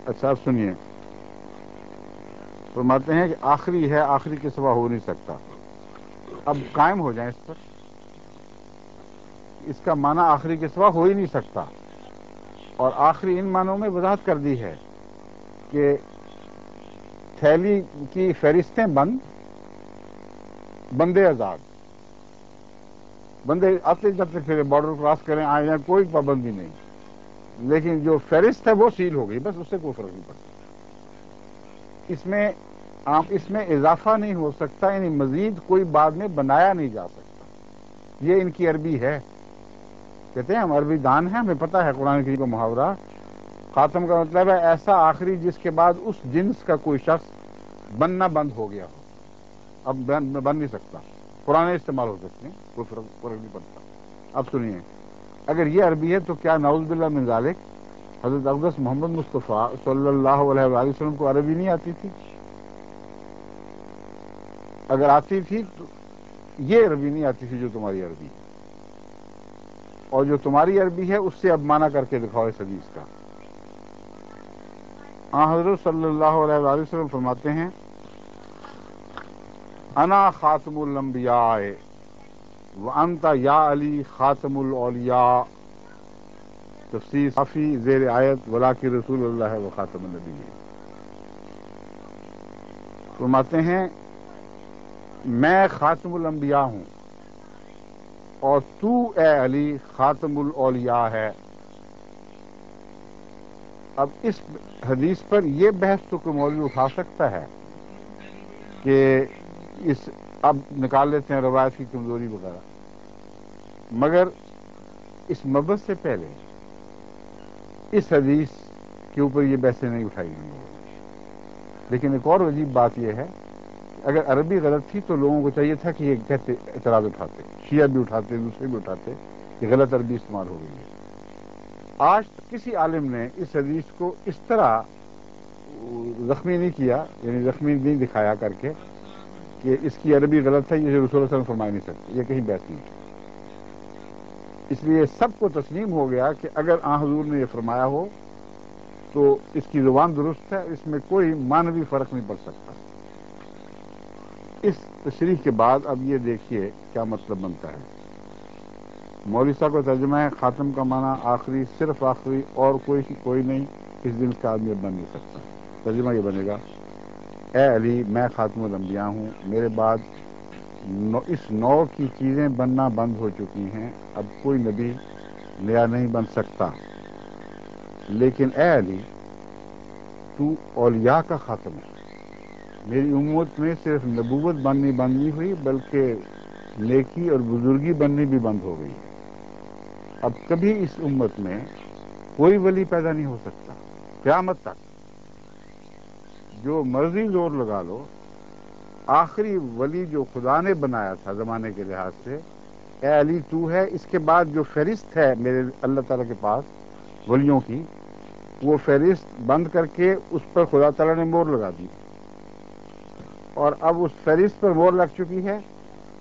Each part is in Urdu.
اچھا آپ سنیے، فرماتے ہیں کہ آخری ہے، آخری کے سوا ہو نہیں سکتا. اب قائم ہو جائیں اس پر. اس کا معنی آخری کے سوا ہو ہی نہیں سکتا. اور آخری ان معنوں میں وضاحت کر دی ہے کہ تھیلی کی فہرستیں بند، بندے آزاد. بندے آتے جاتے پھر بارڈر کراس کریں آئے جائیں، کوئی پابندی نہیں. لیکن جو فہرست ہے وہ سیل ہو گئی، بس اس سے کوئی فرق نہیں پڑتا. اس میں اضافہ نہیں ہو سکتا، یعنی مزید کوئی بعد میں بنایا نہیں جا سکتا. یہ ان کی عربی ہے. کہتے ہیں ہم عربی دان ہیں، ہمیں پتہ ہے قرآن کریم کا محاورہ خاتم کا مطلب ہے ایسا آخری جس کے بعد اس جنس کا کوئی شخص بننا بند ہو گیا ہو. اب بن نہیں سکتا. پرانے استعمال ہو سکتے ہیں، کوئی فرق نہیں پڑتا. اب سنیے، اگر یہ عربی ہے تو کیا نعوذ باللہ من ذالک حضرت اقدس محمد مصطفیٰ صلی اللہ علیہ وآلہ وسلم کو عربی نہیں آتی تھی؟ اگر آتی تھی تو یہ عربی نہیں آتی تھی جو تمہاری عربی ہے. اور جو تمہاری عربی ہے اس سے اب معنی کر کے دکھاؤ اس حدیث کا. حضرت صلی اللہ علیہ وآلہ وسلم فرماتے ہیں انا خاتم الانبیاء وانت یا علی خاتم الاولیاء. تفسیر صافی زیر آیت ولاکن رسول اللہ و خاتم النبیین. فرماتے ہیں میں خاتم الانبیاء ہوں اور تو اے علی خاتم الاولیاء ہے. اب اس حدیث پر یہ بحث تو کوئی مولوی اٹھا سکتا ہے کہ اب نکال لیتے ہیں روایت کی کمزوری وغیرہ، مگر اس مبحث سے پہلے اس حدیث کے اوپر یہ بحثیں نہیں اٹھائی گئی. لیکن ایک اور عجیب بات یہ ہے کہ اگر عربی غلط تھی تو لوگوں کو چاہیے تھا کہ یہ کہتے اعتراض اٹھاتے، شیعہ بھی اٹھاتے، دوسرے بھی اٹھاتے کہ غلط عربی استعمال ہو گئی ہے. آج کسی عالم نے اس حدیث کو اس طرح زخمی نہیں کیا، یعنی زخمی نہیں دکھایا کر کے کہ اس کی عربی غلط ہے، یہ رسول اللہ صلی اللہ علیہ وسلم فرما نہیں سکتے. یہ کہیں بحث نہیں. اس لیے سب کو تسلیم ہو گیا کہ اگر آن حضور نے یہ فرمایا ہو تو اس کی زبان درست ہے، اس میں کوئی معنوی فرق نہیں پڑ سکتا. اس تشریح کے بعد اب یہ دیکھیے کیا مطلب بنتا ہے. مولوی صاحب کا ترجمہ ہے خاتم کا معنی آخری، صرف آخری، اور کوئی نہیں، اس دن کا آدمی بن نہیں سکتا. ترجمہ یہ بنے گا اے علی میں خاتم الانبیاء ہوں، میرے بعد اس نو کی چیزیں بننا بند ہو چکی ہیں، اب کوئی نبی نیا نہیں بن سکتا. لیکن اے علی تو اولیاء کا خاتم ہے. میری امت میں صرف نبوت بننی بند نہیں ہوئی بلکہ نیکی اور بزرگی بننی بھی بند ہو گئی. اب کبھی اس امت میں کوئی ولی پیدا نہیں ہو سکتا قیامت تک. جو مرضی زور لگا لو، آخری ولی جو خدا نے بنایا تھا زمانے کے لحاظ سے اے علی تو ہے. اس کے بعد جو فہرست ہے میرے اللہ تعالیٰ کے پاس ولیوں کی، وہ فہرست بند کر کے اس پر خدا تعالیٰ نے مہر لگا دی. اور اب اس فہرست پر مہر لگ چکی ہے.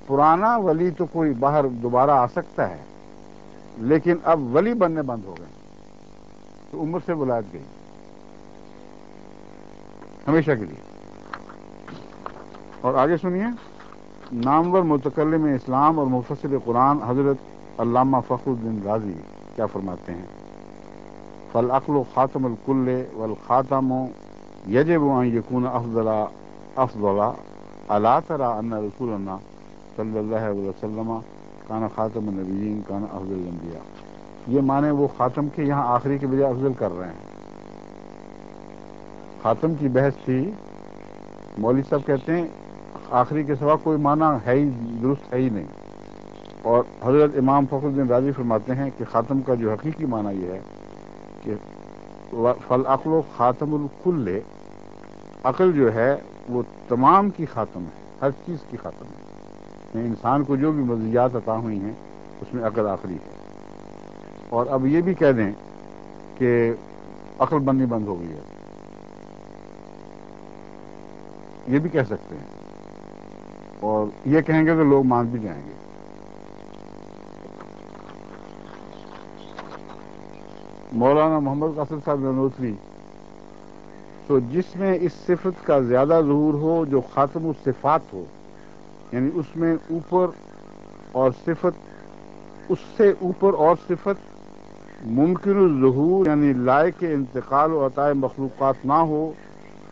پرانا ولی تو کوئی باہر دوبارہ آ سکتا ہے، لیکن اب ولی بننے بند ہو گئے تو عمر سے ولایت گئی ہمیشہ کے لیے. اور آگے سنیے، نامور متکلم اسلام اور مفسر قرآن حضرت علامہ فخر الدین رازی کیا فرماتے ہیں؟ فالعقل خاتم الکل والخاتم یجب ان یکون افضل الا تری ان رسول اللہ صلی اللہ علیہ وسلم کان خاتم النبیین کان افضل الانبیاء. یہ معنی وہ خاتم کے یہاں آخری کے بجائے افضل کر رہے ہیں. خاتم کی بحث تھی، مولوی صاحب کہتے ہیں آخری کے سوا کوئی معنی ہے ہی درست ہے ہی نہیں. اور حضرت امام فخر الدین رازی فرماتے ہیں کہ خاتم کا جو حقیقی معنی یہ ہے کہ فالعقل خاتم الکل، عقل جو ہے وہ تمام کی خاتم ہے، ہر چیز کی خاتم ہے. یعنی انسان کو جو بھی مزیات عطا ہوئی ہیں اس میں عقل آخری ہے. اور اب یہ بھی کہہ دیں کہ عقل بننی بند ہو گئی ہے، یہ بھی کہہ سکتے ہیں، اور یہ کہیں گے تو لوگ مان بھی جائیں گے. مولانا محمد قاسم صاحب ننوتوی تو جس میں اس صفت کا زیادہ ظہور ہو جو خاتم الصفات ہو، یعنی اس میں اوپر اور صفت، اس سے اوپر اور صفت ممکن الظہور یعنی لائق انتقال و عطائے مخلوقات نہ ہو،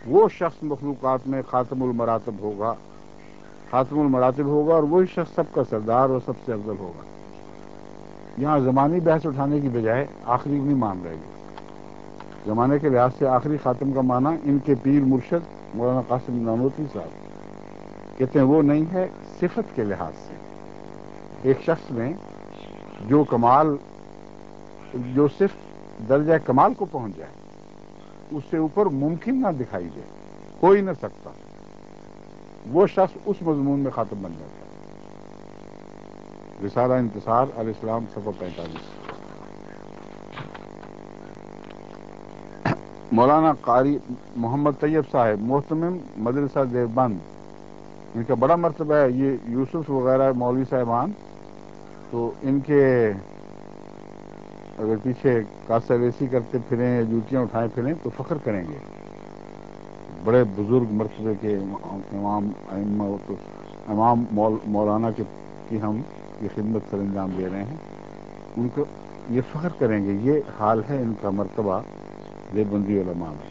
وہ شخص مخلوقات میں خاتم المراتب ہوگا، خاتم المراتب ہوگا، اور وہی شخص سب کا سردار اور سب سے افضل ہوگا۔ یہاں زمانی بحث اٹھانے کی بجائے آخری نہیں مان رہے گی۔ زمانے کے لحاظ سے آخری خاتم کا معنی ان کے پیر مرشد مولانا قاسم نانوتوی صاحب کہتے ہیں وہ نہیں ہے، صفت کے لحاظ سے ایک شخص میں جو کمال، جو صرف درجہ کمال کو پہنچ جائے، اس سے اوپر ممکن نہ دکھائی دے، ہو ہی نہ سکتا، وہ شخص اس مضمون میں خاتم بن جاتا ہے۔ رسالہ انتصار الاسلام صفحہ 45۔ مولانا قاری محمد طیب صاحب محتمم مدرسہ دیوبند، ان کا بڑا مرتبہ ہے، یہ یوسف وغیرہ مولوی صاحبان تو ان کے اگر پیچھے کاسہ ویسی کرتے پھریں یا جوتیاں اٹھائے پھریں تو فخر کریں گے۔ بڑے بزرگ مرتبے کے امام ائمہ تو امام مولانا کی ہم یہ خدمت سر انجام دے رہے ہیں، ان کو یہ فخر کریں گے، یہ حال ہے ان کا مرتبہ دیوبندی علماء میں۔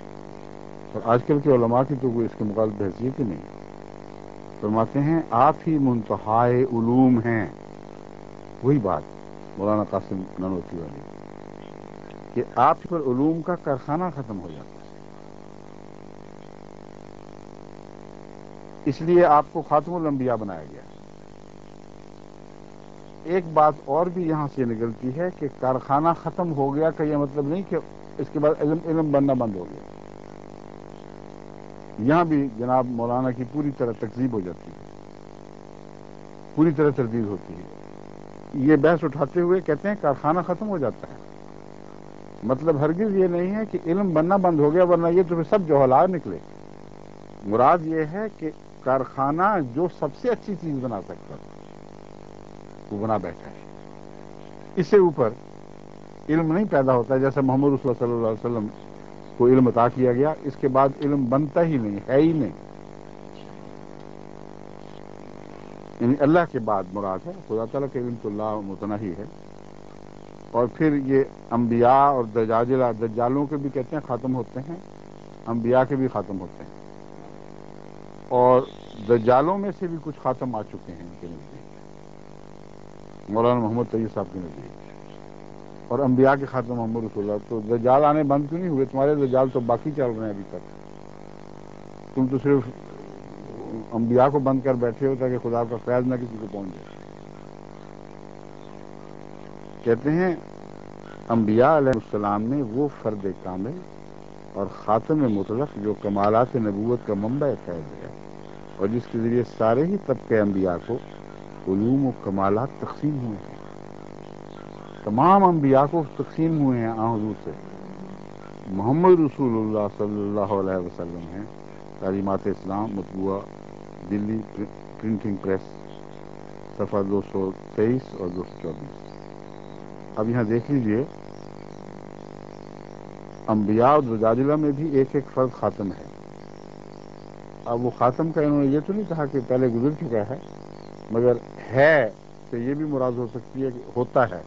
اور آج کل کے علماء کی تو کوئی اس کے مقابلے حیثیت ہی نہیں۔ فرماتے ہیں آپ ہی منتہائے علوم ہیں، وہی بات مولانا قاسم نانوتوی والی کہ آپ پر علوم کا کارخانہ ختم ہو جاتا ہے، اس لیے آپ کو خاتم الانبیاء بنایا گیا۔ ایک بات اور بھی یہاں سے نکلتی ہے کہ کارخانہ ختم ہو گیا کا یہ مطلب نہیں کہ اس کے بعد علم بننا بند ہو گیا۔ یہاں بھی جناب مولانا کی پوری طرح تکذیب ہو جاتی ہے، پوری طرح تردید ہوتی ہے۔ یہ بحث اٹھاتے ہوئے کہتے ہیں کارخانہ ختم ہو جاتا ہے، مطلب ہرگز یہ نہیں ہے کہ علم بننا بند ہو گیا ورنہ یہ تو پھر سب جوہلار نکلے۔ مراد یہ ہے کہ کارخانہ جو سب سے اچھی چیز بنا سکتا تھا وہ بنا بیٹھا ہے، اس سے اوپر علم نہیں پیدا ہوتا، جیسا محمد رسول صلی اللہ علیہ وسلم کو علم عطا کیا گیا، اس کے بعد علم بنتا ہی نہیں، ہے ہی نہیں، یعنی اللہ کے بعد مراد ہے، خدا تعالیٰ کے علم تو اللہ متناہی ہے۔ اور پھر یہ انبیاء اور دجالوں کے بھی کہتے ہیں ختم ہوتے ہیں، انبیاء کے بھی ختم ہوتے ہیں، اور دجالوں میں سے بھی کچھ خاتم آ چکے ہیں ان کے نزدیک، مولانا محمد طیب صاحب کے نزدیک، اور انبیاء کے خاتم محمد رسول اللہ۔ تو دجال آنے بند کیوں نہیں ہوئے؟ تمہارے دجال تو باقی چل رہے ہیں ابھی تک، تم تو صرف انبیاء کو بند کر بیٹھے ہو تاکہ خدا کا فیض نہ کسی کو پہنچ جائے۔ کہتے ہیں انبیاء علیہ السلام میں وہ فرد کامل اور خاتم مطلق جو کمالات نبوت کا منبع فیض ہے اور جس کے ذریعے سارے ہی طبقے انبیاء کو علوم و کمالات تقسیم ہوئے ہیں، تمام انبیاء کو تقسیم ہوئے ہیں آن حضور سے، محمد رسول اللہ صلی اللہ علیہ وسلم ہیں۔ تعلیمات اسلام مطبوعہ دلی پرنٹنگ پریس صفحہ 223 اور 224۔ اب یہاں دیکھ لیجئے انبیاء اور دجاجلہ میں بھی ایک ایک فرد خاتم ہے۔ اب وہ خاتم کا انہوں نے یہ تو نہیں کہا کہ پہلے گزر چکا ہے، مگر ہے تو یہ بھی مراد ہو سکتی ہے کہ ہوتا ہے۔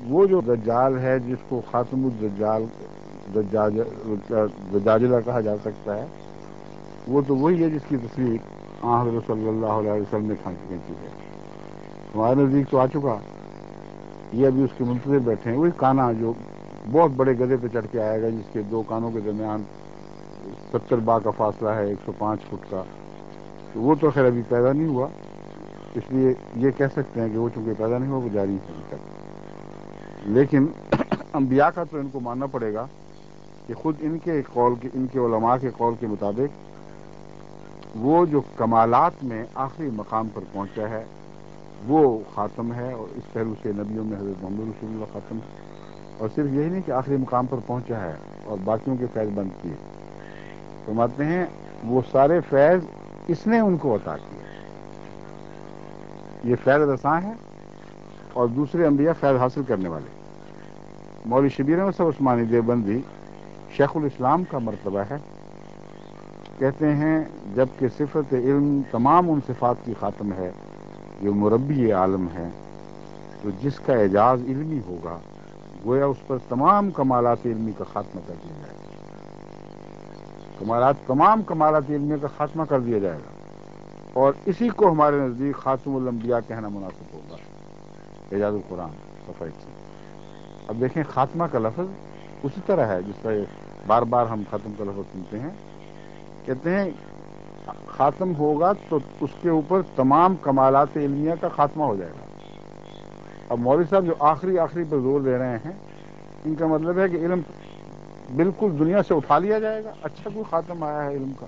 وہ جو دجال ہے جس کو خاتم الدجال دجاجلہ کہا جا سکتا ہے، وہ تو وہی ہے جس کی تصویر حضرت صلی اللہ علیہ وسلم نے کھینچی ہے، ہمارے نزدیک تو آ چکا، یہ ابھی اس کے منتظر بیٹھے ہیں۔ وہی کانا جو بہت بڑے گدھے پہ چڑھ کے آئے گا، جس کے دو کانوں کے درمیان 70 با کا فاصلہ ہے، 105 فٹ کا، تو وہ تو خیر ابھی پیدا نہیں ہوا، اس لیے یہ کہہ سکتے ہیں کہ وہ چونکہ پیدا نہیں ہوا وہ جاری ہے ابھی تک۔ لیکن انبیاء کا تو ان کو ماننا پڑے گا کہ خود ان کے قول کے، ان کے علماء کے قول کے مطابق وہ جو کمالات میں آخری مقام پر پہنچا ہے وہ خاتم ہے، اور اس پہلو سے نبیوں میں حضرت محمد رسول اللہ خاتم ہے۔ اور صرف یہی نہیں کہ آخری مقام پر پہنچا ہے اور باقیوں کے فیض بند کیے، فرماتے ہیں وہ سارے فیض اس نے ان کو عطا کیے، یہ فیض رساں ہے اور دوسرے انبیاء فیض حاصل کرنے والے۔ مولوی شبیر احمد صاحب عثمانی دیوبندی شیخ الاسلام کا مرتبہ ہے، کہتے ہیں جبکہ صفت علم تمام ان صفات کی خاتم ہے جو مربی عالم ہے، تو جس کا اعجاز علمی ہوگا گویا اس پر تمام کمالات علمی کا خاتمہ کر دیا جائے گا، تمام کمالات علمی کا خاتمہ کر دیا جائے گا، اور اسی کو ہمارے نزدیک خاتم الانبیاء کہنا مناسب ہوگا۔ اعجاز القرآن صفحہ 100۔ اب دیکھیں خاتمہ کا لفظ اسی طرح ہے جس طرح بار بار ہم ختم کا لفظ سنتے ہیں، کہتے ہیں خاتم ہوگا تو اس کے اوپر تمام کمالات علمیہ کا خاتمہ ہو جائے گا۔ اب مولوی صاحب جو آخری پر زور دے رہے ہیں، ان کا مطلب ہے کہ علم بالکل دنیا سے اٹھا لیا جائے گا۔ اچھا کوئی خاتم آیا ہے علم کا،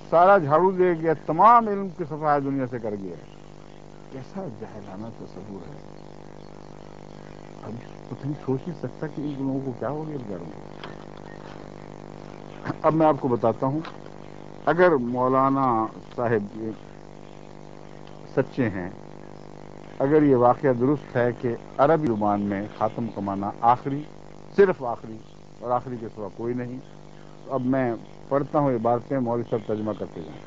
سارا جھاڑو دے گیا، تمام علم کی صفائی دنیا سے کر گیا ہے۔ کیسا جاہلانہ تصور ہے! اب کچھ نہیں سوچ ہی سکتا کہ ان لوگوں کو کیا ہو گیا بیچاروں کو۔ اب میں آپ کو بتاتا ہوں، اگر مولانا صاحب سچے ہیں، اگر یہ واقعہ درست ہے کہ عربی زبان میں خاتم کا معنی آخری، صرف آخری، اور آخری کے سوا کوئی نہیں، تو اب میں پڑھتا ہوں عبارتیں، مولوی صاحب ترجمہ کرتے جائیں۔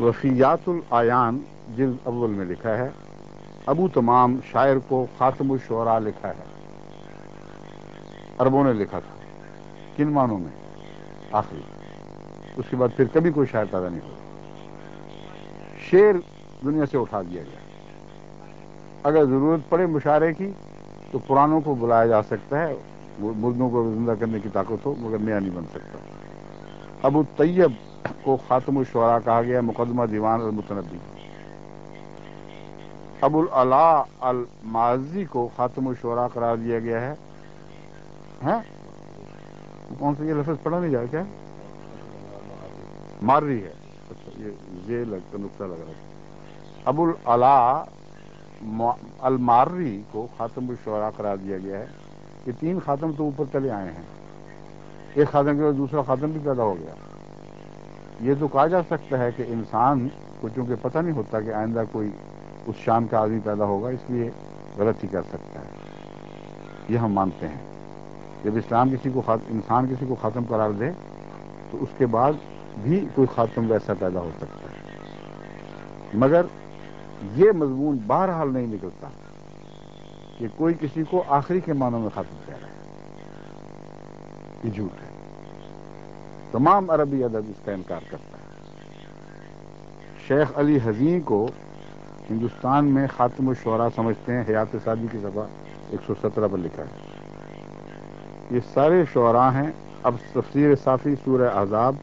وفیات العیان جلد اول میں لکھا ہے، ابو تمام شاعر کو خاتم الشعراء لکھا ہے، عربوں نے لکھا تھا۔ کن معنوں میں؟ آخری۔ اس کے بعد پھر کبھی کوئی شاعر پیدا نہیں ہوا، شعر دنیا سے اٹھا دیا گیا۔ اگر ضرورت پڑے مشاعرے کی تو پرانوں کو بلایا جا سکتا ہے، مردوں کو زندہ کرنے کی طاقت ہو، مگر نیا نہیں بن سکتا۔ ابو طیب کو خاتم الشعراء کہا گیا، مقدمہ دیوان المتنبی۔ ابو العلا المازی کو خاتم الشعراء قرار دیا گیا ہے۔ ہاں کون سا یہ لفظ پڑھا نہیں جائے کیا؟ ماری ہے، اچھا یہ نقطہ لگ رہا تھا۔ ابو العلا الماری کو خاتم الشعراء قرار دیا گیا ہے۔ یہ تین خاتم تو اوپر چلے آئے ہیں، ایک خاتم کے بعد دوسرا خاتم بھی پیدا ہو گیا۔ یہ تو کہا جا سکتا ہے کہ انسان کو چونکہ پتہ نہیں ہوتا کہ آئندہ کوئی اس شان کا آدمی پیدا ہوگا، اس لیے غلط ہی کر سکتا ہے، یہ ہم مانتے ہیں۔ جب اسلام انسان کسی کو خاتم قرار دے تو اس کے بعد بھی کوئی خاتم ویسا پیدا ہو سکتا ہے، مگر یہ مضمون بہرحال نہیں نکلتا کہ کوئی کسی کو آخری کے معنوں میں خاتم کہہ رہا ہے، یہ جھوٹ ہے۔ تمام عربی ادب اس کا انکار کرتا ہے۔ شیخ علی حزین کو ہندوستان میں خاتم الشعراء سمجھتے ہیں، حیات سعدی کی صفحہ 117 پر لکھا ہے۔ یہ سارے شعراء ہیں۔ اب تفسیر صافی سورہ احزاب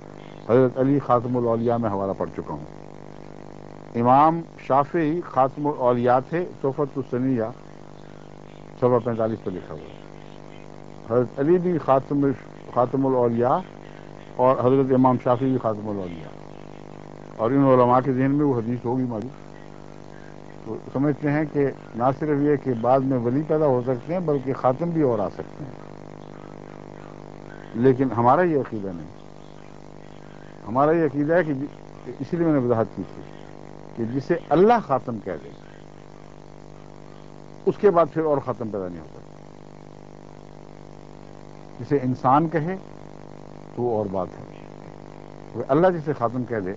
حضرت علی خاتم الاولیاء میں حوالہ پڑھ چکا ہوں۔ امام شافعی خاتم الاولیاء تھے، تحفۃ الثنیہ صفحہ 45 پر لکھا ہوا ہے۔ حضرت علی بھی خاتم الاولیاء اور حضرت امام شافعی بھی خاتم الاولیاء، اور ان علماء کے ذہن میں وہ حدیث ہوگی معلوم، تو سمجھتے ہیں کہ نہ صرف یہ کہ بعد میں ولی پیدا ہو سکتے ہیں بلکہ خاتم بھی اور آ سکتے ہیں۔ لیکن ہمارا یہ عقیدہ نہیں، ہمارا یہ عقیدہ ہے کہ اسی لیے میں نے وضاحت کی تھی کہ جسے اللہ خاتم کہہ دے اس کے بعد پھر اور خاتم پیدا نہیں ہو سکتا۔ جسے انسان کہے تو وہ اور بات ہے، اللہ جسے خاتم کہہ دے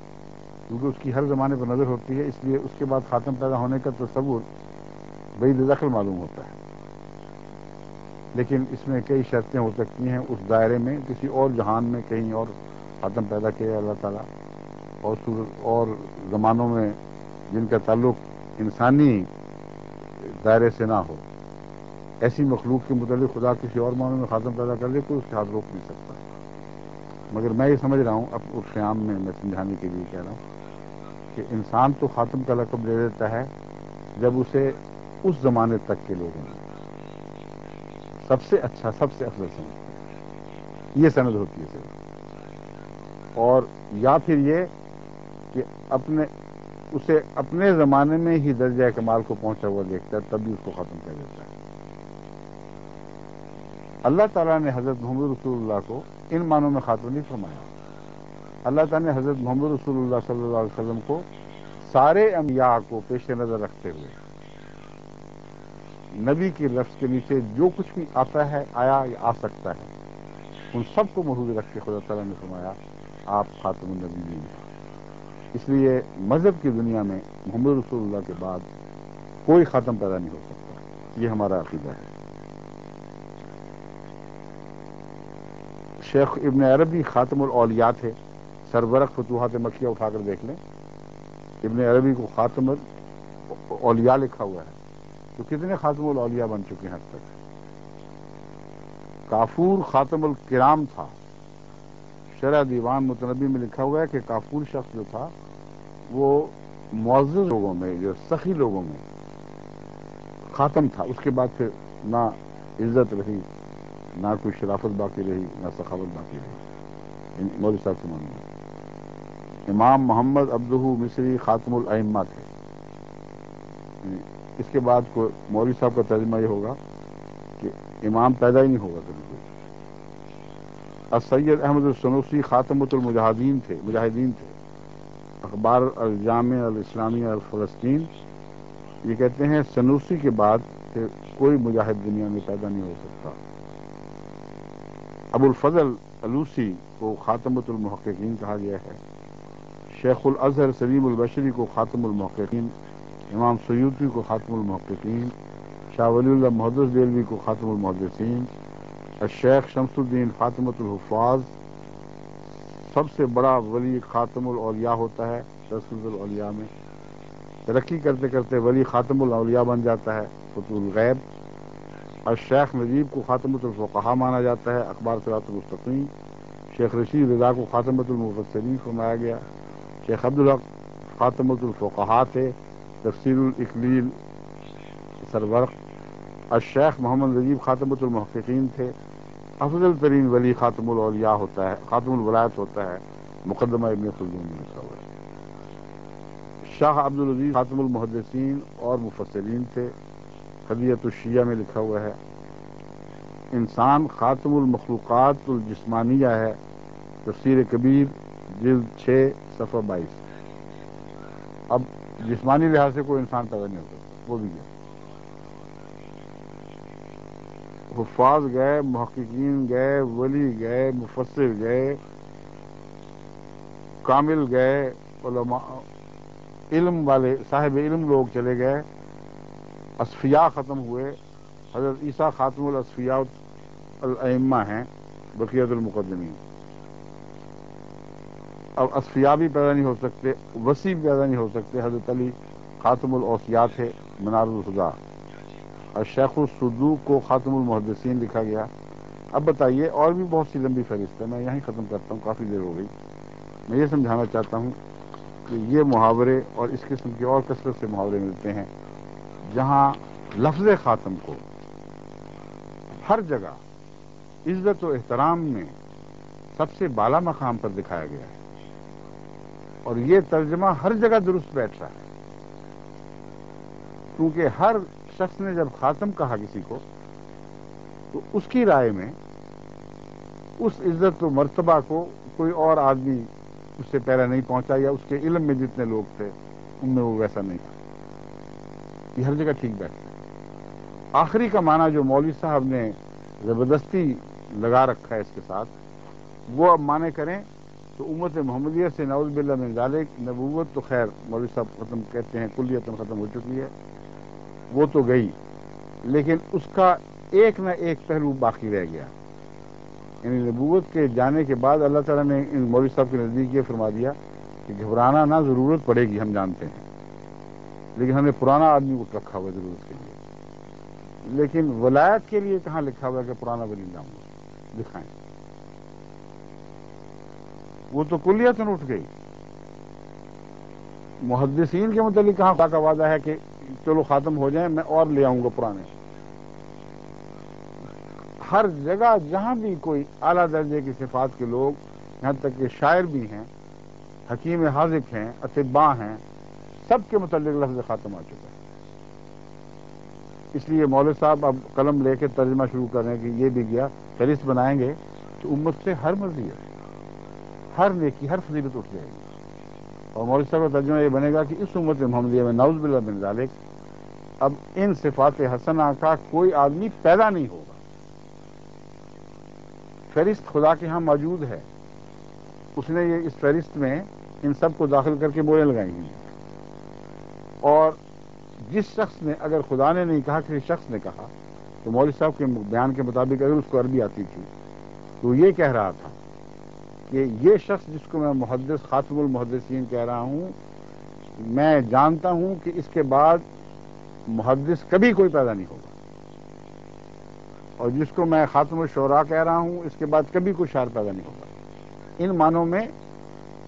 کیونکہ اس کی ہر زمانے پر نظر ہوتی ہے، اس لیے اس کے بعد خاتم پیدا ہونے کا تصور بعید دخل معلوم ہوتا ہے۔ لیکن اس میں کئی شرطیں ہو سکتی ہیں، اس دائرے میں کسی اور جہان میں کہیں اور خاتم پیدا کیا اللہ تعالیٰ، اور زمانوں میں جن کا تعلق انسانی دائرے سے نہ ہو، ایسی مخلوق کے متعلق خدا کسی اور معنوں میں خاتم پیدا کر دے، کوئی اس کے ہاتھ روک نہیں سکتا۔ مگر میں یہ سمجھ رہا ہوں، اب اس قیام میں سمجھانے کے لیے کہہ رہا ہوں کہ انسان تو خاتم کا لقب دے دیتا ہے جب اسے اس زمانے تک کے لوگوں نے سب سے اچھا، سب سے افضل سمجھتا ہے، یہ سند ہوتی ہے صرف، اور یا پھر یہ کہ اسے اپنے زمانے میں ہی درجہ کمال کو پہنچا ہوا دیکھتا ہے، تب بھی اس کو ختم کر دیتا ہے۔ اللہ تعالیٰ نے حضرت محمد رسول اللہ کو ان معنوں میں خاتم نہیں فرمایا۔ اللہ تعالیٰ نے حضرت محمد رسول اللہ صلی اللہ علیہ وسلم کو سارے انبیاء کو پیش نظر رکھتے ہوئے نبی کے لفظ کے نیچے جو کچھ بھی آتا ہے، آیا یا آ سکتا ہے، ان سب کو محفوظ رکھ کے خدا تعالیٰ نے فرمایا آپ خاتم النبیین ہیں۔ اس لیے مذہب کی دنیا میں محمد رسول اللہ کے بعد کوئی خاتم پیدا نہیں ہو سکتا، یہ ہمارا عقیدہ ہے۔ شیخ ابن عربی خاتم الاولیاء تھے، سرورق فتوحات مکیہ اٹھا کر دیکھ لیں، ابن عربی کو خاتم الاولیاء لکھا ہوا ہے، تو کتنے خاتم الاولیاء بن چکے ہیں اب تک۔ کافور خاتم الکرام تھا، شرح دیوان متنبی میں لکھا ہوا ہے کہ کافور شخص جو تھا وہ معزز لوگوں میں، جو سخی لوگوں میں خاتم تھا، اس کے بعد پھر نہ عزت رہی، نہ کوئی شرافت باقی رہی، نہ سخاوت باقی رہی۔ مولوی صاحب سے معلوم، امام محمد عبدہ مصری خاتم الائمہ تھے۔ اس کے بعد کو مولوی صاحب کا ترجمہ یہ ہوگا کہ امام پیدا ہی نہیں ہوگا کبھی کوئی۔ السید احمد السنوسی خاتمۃ المجاہدین تھے، اخبار الجامع الاسلامی الفلسطین، یہ کہتے ہیں سنوسی کے بعد کہ کوئی مجاہد دنیا میں پیدا نہیں ہو سکتا۔ ابو الفضل الوسی کو خاتمۃ المحققین کہا گیا ہے۔ شیخ الازہر سلیم البشری کو خاتم المحققین، امام سیوطی کو خاتم المحققین، شاہ ولی اللہ محدث دہلوی کو خاتم المحدثین، الشیخ شمس الدین خاتمۃ الحفاظ، سب سے بڑا ولی خاتم الاولیاء ہوتا ہے تسلسل الاولیاء میں، ترقی کرتے کرتے ولی خاتم الاولیاء بن جاتا ہے فتح الغیب۔ الشیخ نجیب کو خاتمۃ الفقہاء مانا جاتا ہے، اخبار صراط المستقیم۔ شیخ رشید رضا کو خاتمۃ المفسرین فرمایا گیا۔ شیخ عبدالحق خاتمۃ الفقہاء تھے، تفسیر الاقلیل سرورق۔ الشیخ محمد نجیب خاتمۃ المحققین تھے۔ افضل ترین ولی خاتم الاولیاء ہوتا ہے، خاتم الولایت ہوتا ہے، مقدمہ ابن خلدون میں لکھا ہوا ہے۔ شاہ عبدالعزیز خاتم المحدثین اور مفسرین تھے، حدیۃ الشیعہ میں لکھا ہوا ہے۔ انسان خاتم المخلوقات الجسمانیہ ہے، تفسیر کبیر جلد 6 صفحہ 22۔ اب جسمانی لحاظ سے کوئی انسان پیدا نہیں ہو سکتا، وہ بھی گیا۔ حفاظ گئے، محققین گئے، ولی گئے، مفسر گئے، کامل گئے، علماء علم والے صاحب علم لوگ چلے گئے، اصفیاء ختم ہوئے۔ حضرت عیسیٰ خاتم الاصفیاء الائمہ ہیں، بقیت المقدمین۔ اب اصفیاء بھی پیدا نہیں ہو سکتے، وسیع بھی پیدا نہیں ہو سکتے۔ حضرت علی خاتم الاوصیاء تھے، منار الہدیٰ۔ الشیخ الصدوق کو خاتم المحدثین لکھا گیا۔ اب بتائیے، اور بھی بہت سی لمبی فہرست ہے، میں یہیں ختم کرتا ہوں، کافی دیر ہو گئی۔ میں یہ سمجھانا چاہتا ہوں کہ یہ محاورے اور اس قسم کے اور کثرت سے محاورے ملتے ہیں جہاں لفظ خاتم کو ہر جگہ عزت و احترام میں سب سے بالا مقام پر دکھایا گیا ہے، اور یہ ترجمہ ہر جگہ درست بیٹھ رہا ہے، کیونکہ ہر شخص نے جب خاتم کہا کسی کو تو اس کی رائے میں اس عزت و مرتبہ کو کوئی اور آدمی اس سے پہلے نہیں پہنچا، یا اس کے علم میں جتنے لوگ تھے ان میں وہ ویسا نہیں تھا۔ یہ ہر جگہ ٹھیک بیٹھتا ہے۔ آخری کا معنی جو مولوی صاحب نے زبردستی لگا رکھا ہے اس کے ساتھ، وہ اب معنی کریں تو امت محمدیہ سے نعوذ باللہ من ذالک نبوت تو خیر مولوی صاحب ختم کہتے ہیں کلیتاً ختم ہو چکی ہے، وہ تو گئی، لیکن اس کا ایک نہ ایک پہلو باقی رہ گیا۔ یعنی نبوت کے جانے کے بعد اللہ تعالیٰ نے ان مولوی صاحب کے نزدیک یہ فرما دیا کہ گھبرانا نہ، ضرورت پڑے گی، ہم جانتے ہیں، لیکن ہم نے پرانا آدمی کو رکھا ہوا ضرورت کے لیے۔ لیکن ولایت کے لیے کہاں لکھا ہوا ہے کہ پرانا ولی نہ ہو؟ دکھائیں۔ وہ تو کلیتاً اٹھ گئی۔ محدثین کے متعلق کہاں خدا کا وعدہ ہے کہ چلو خاتم ہو جائیں، میں اور لے آؤں گا پرانے؟ ہر جگہ جہاں بھی کوئی اعلیٰ درجے کی صفات کے لوگ، یہاں تک کہ شاعر بھی ہیں، حکیم حاذق ہیں، اطباء ہیں، سب کے متعلق لفظ خاتم آ چکا ہے۔ اس لیے مولوی صاحب اب قلم لے کے ترجمہ شروع کر رہے ہیں کہ یہ بھی گیا، فہرست بنائیں گے تو امت سے ہر مزیت، ہر نیکی، ہر فضیلت اٹھ جائے گی، اور مولوی صاحب کا ترجمہ یہ بنے گا کہ اس امت محمدیہ میں نعوذ باللہ من ذالک اب ان صفات حسنہ کا کوئی آدمی پیدا نہیں ہوگا. فہرست خدا کے ہاں موجود ہے. اس نے یہ اس فہرست میں ان سب کو داخل کر کے موریں لگائی ہیں. اور جس شخص نے، اگر خدا نے نہیں کہا، کسی شخص نے کہا، تو مولوی صاحب کے بیان کے مطابق اگر اس کو عربی آتی تھی تو یہ کہہ رہا تھا کہ یہ شخص جس کو میں محدث خاتم المحدثین کہہ رہا ہوں، میں جانتا ہوں کہ اس کے بعد محدث کبھی کوئی پیدا نہیں ہوگا. اور جس کو میں خاتم الشعراء کہہ رہا ہوں، اس کے بعد کبھی کوئی شاعر پیدا نہیں ہوگا. ان معنوں میں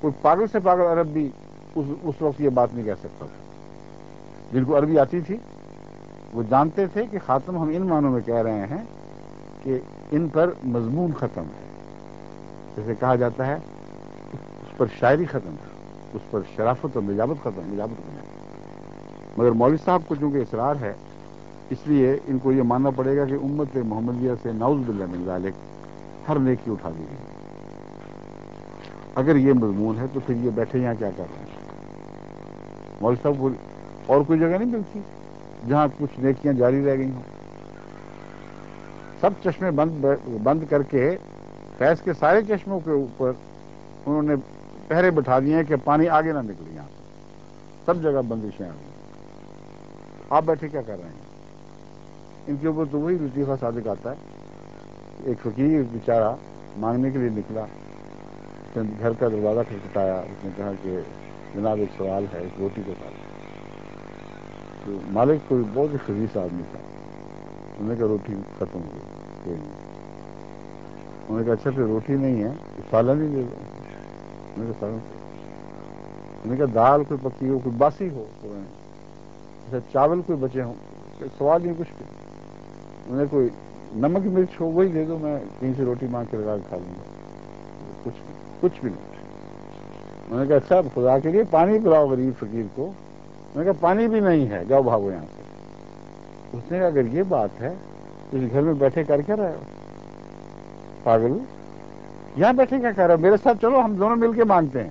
کوئی پاگل سے پاگل عرب بھی اس وقت یہ بات نہیں کہہ سکتا تھا. جن کو عربی آتی تھی وہ جانتے تھے کہ خاتم ہم ان معنوں میں کہہ رہے ہیں کہ ان پر مضمون ختم ہے. جیسے کہا جاتا ہے اس پر شاعری ختم ہے، اس پر شرافت اور نجابت ختم ہے. مگر مولوی صاحب کو چونکہ اصرار ہے، اس لیے ان کو یہ ماننا پڑے گا کہ امت محمدیہ سے نعوذ باللہ من ذالک ہر نیکی اٹھا دی گئی. اگر یہ مضمون ہے تو پھر یہ بیٹھے یہاں کیا کر رہے ہیں؟ مولوی صاحب کو اور کوئی جگہ نہیں ملتی جہاں کچھ نیکیاں جاری رہ گئی ہوں. سب چشمے بند کر کے فیض کے سارے چشموں کے اوپر انہوں نے پہرے بٹھا دیے ہیں کہ پانی آگے نہ نکلے. یہاں پر سب جگہ بندشیں آ گئی. آپ بیٹھے کیا کر رہے ہیں؟ ان کے اوپر تو وہی لطیفہ صادق آتا ہے. ایک فقیر بیچارہ مانگنے کے لیے نکلا، اس نے گھر کا دروازہ کھٹکھٹایا. اس نے کہا کہ جناب ایک سوال ہے، ایک روٹی کے ساتھ. تو مالک کوئی بہت ہی خبیث آدمی تھا. انہوں نے کہا روٹی ختم ہو گئی. کوئی نہیں. انہوں نے کہا اچھا پھر روٹی نہیں ہے تو سالن ہی دے دو. انہوں نے کہا سالن. انہوں نے کہا دال کوئی پکی ہو، کوئی باسی ہو. اچھا چاول کوئی بچے ہوں. سوال نہیں کچھ بھی. انہوں نے کوئی نمک مرچ ہو وہی دے دو، میں کہیں سے روٹی مانگ کے لگا کے کھا لوں گا. کچھ بھی نہیں. انہوں نے کہا اچھا خدا کے لیے پانی پلاؤ غریب فقیر کو. انہوں نے کہا پانی بھی نہیں ہے، جاؤ بھاگو یہاں سے. اس نے کہا اگر یہ بات ہے تو اس گھر میں بیٹھے کر کے رہے ہو پاگل؟ یہاں بیٹھے کیا کر رہے ہو؟ میرے ساتھ چلو، ہم دونوں مل کے مانگتے ہیں.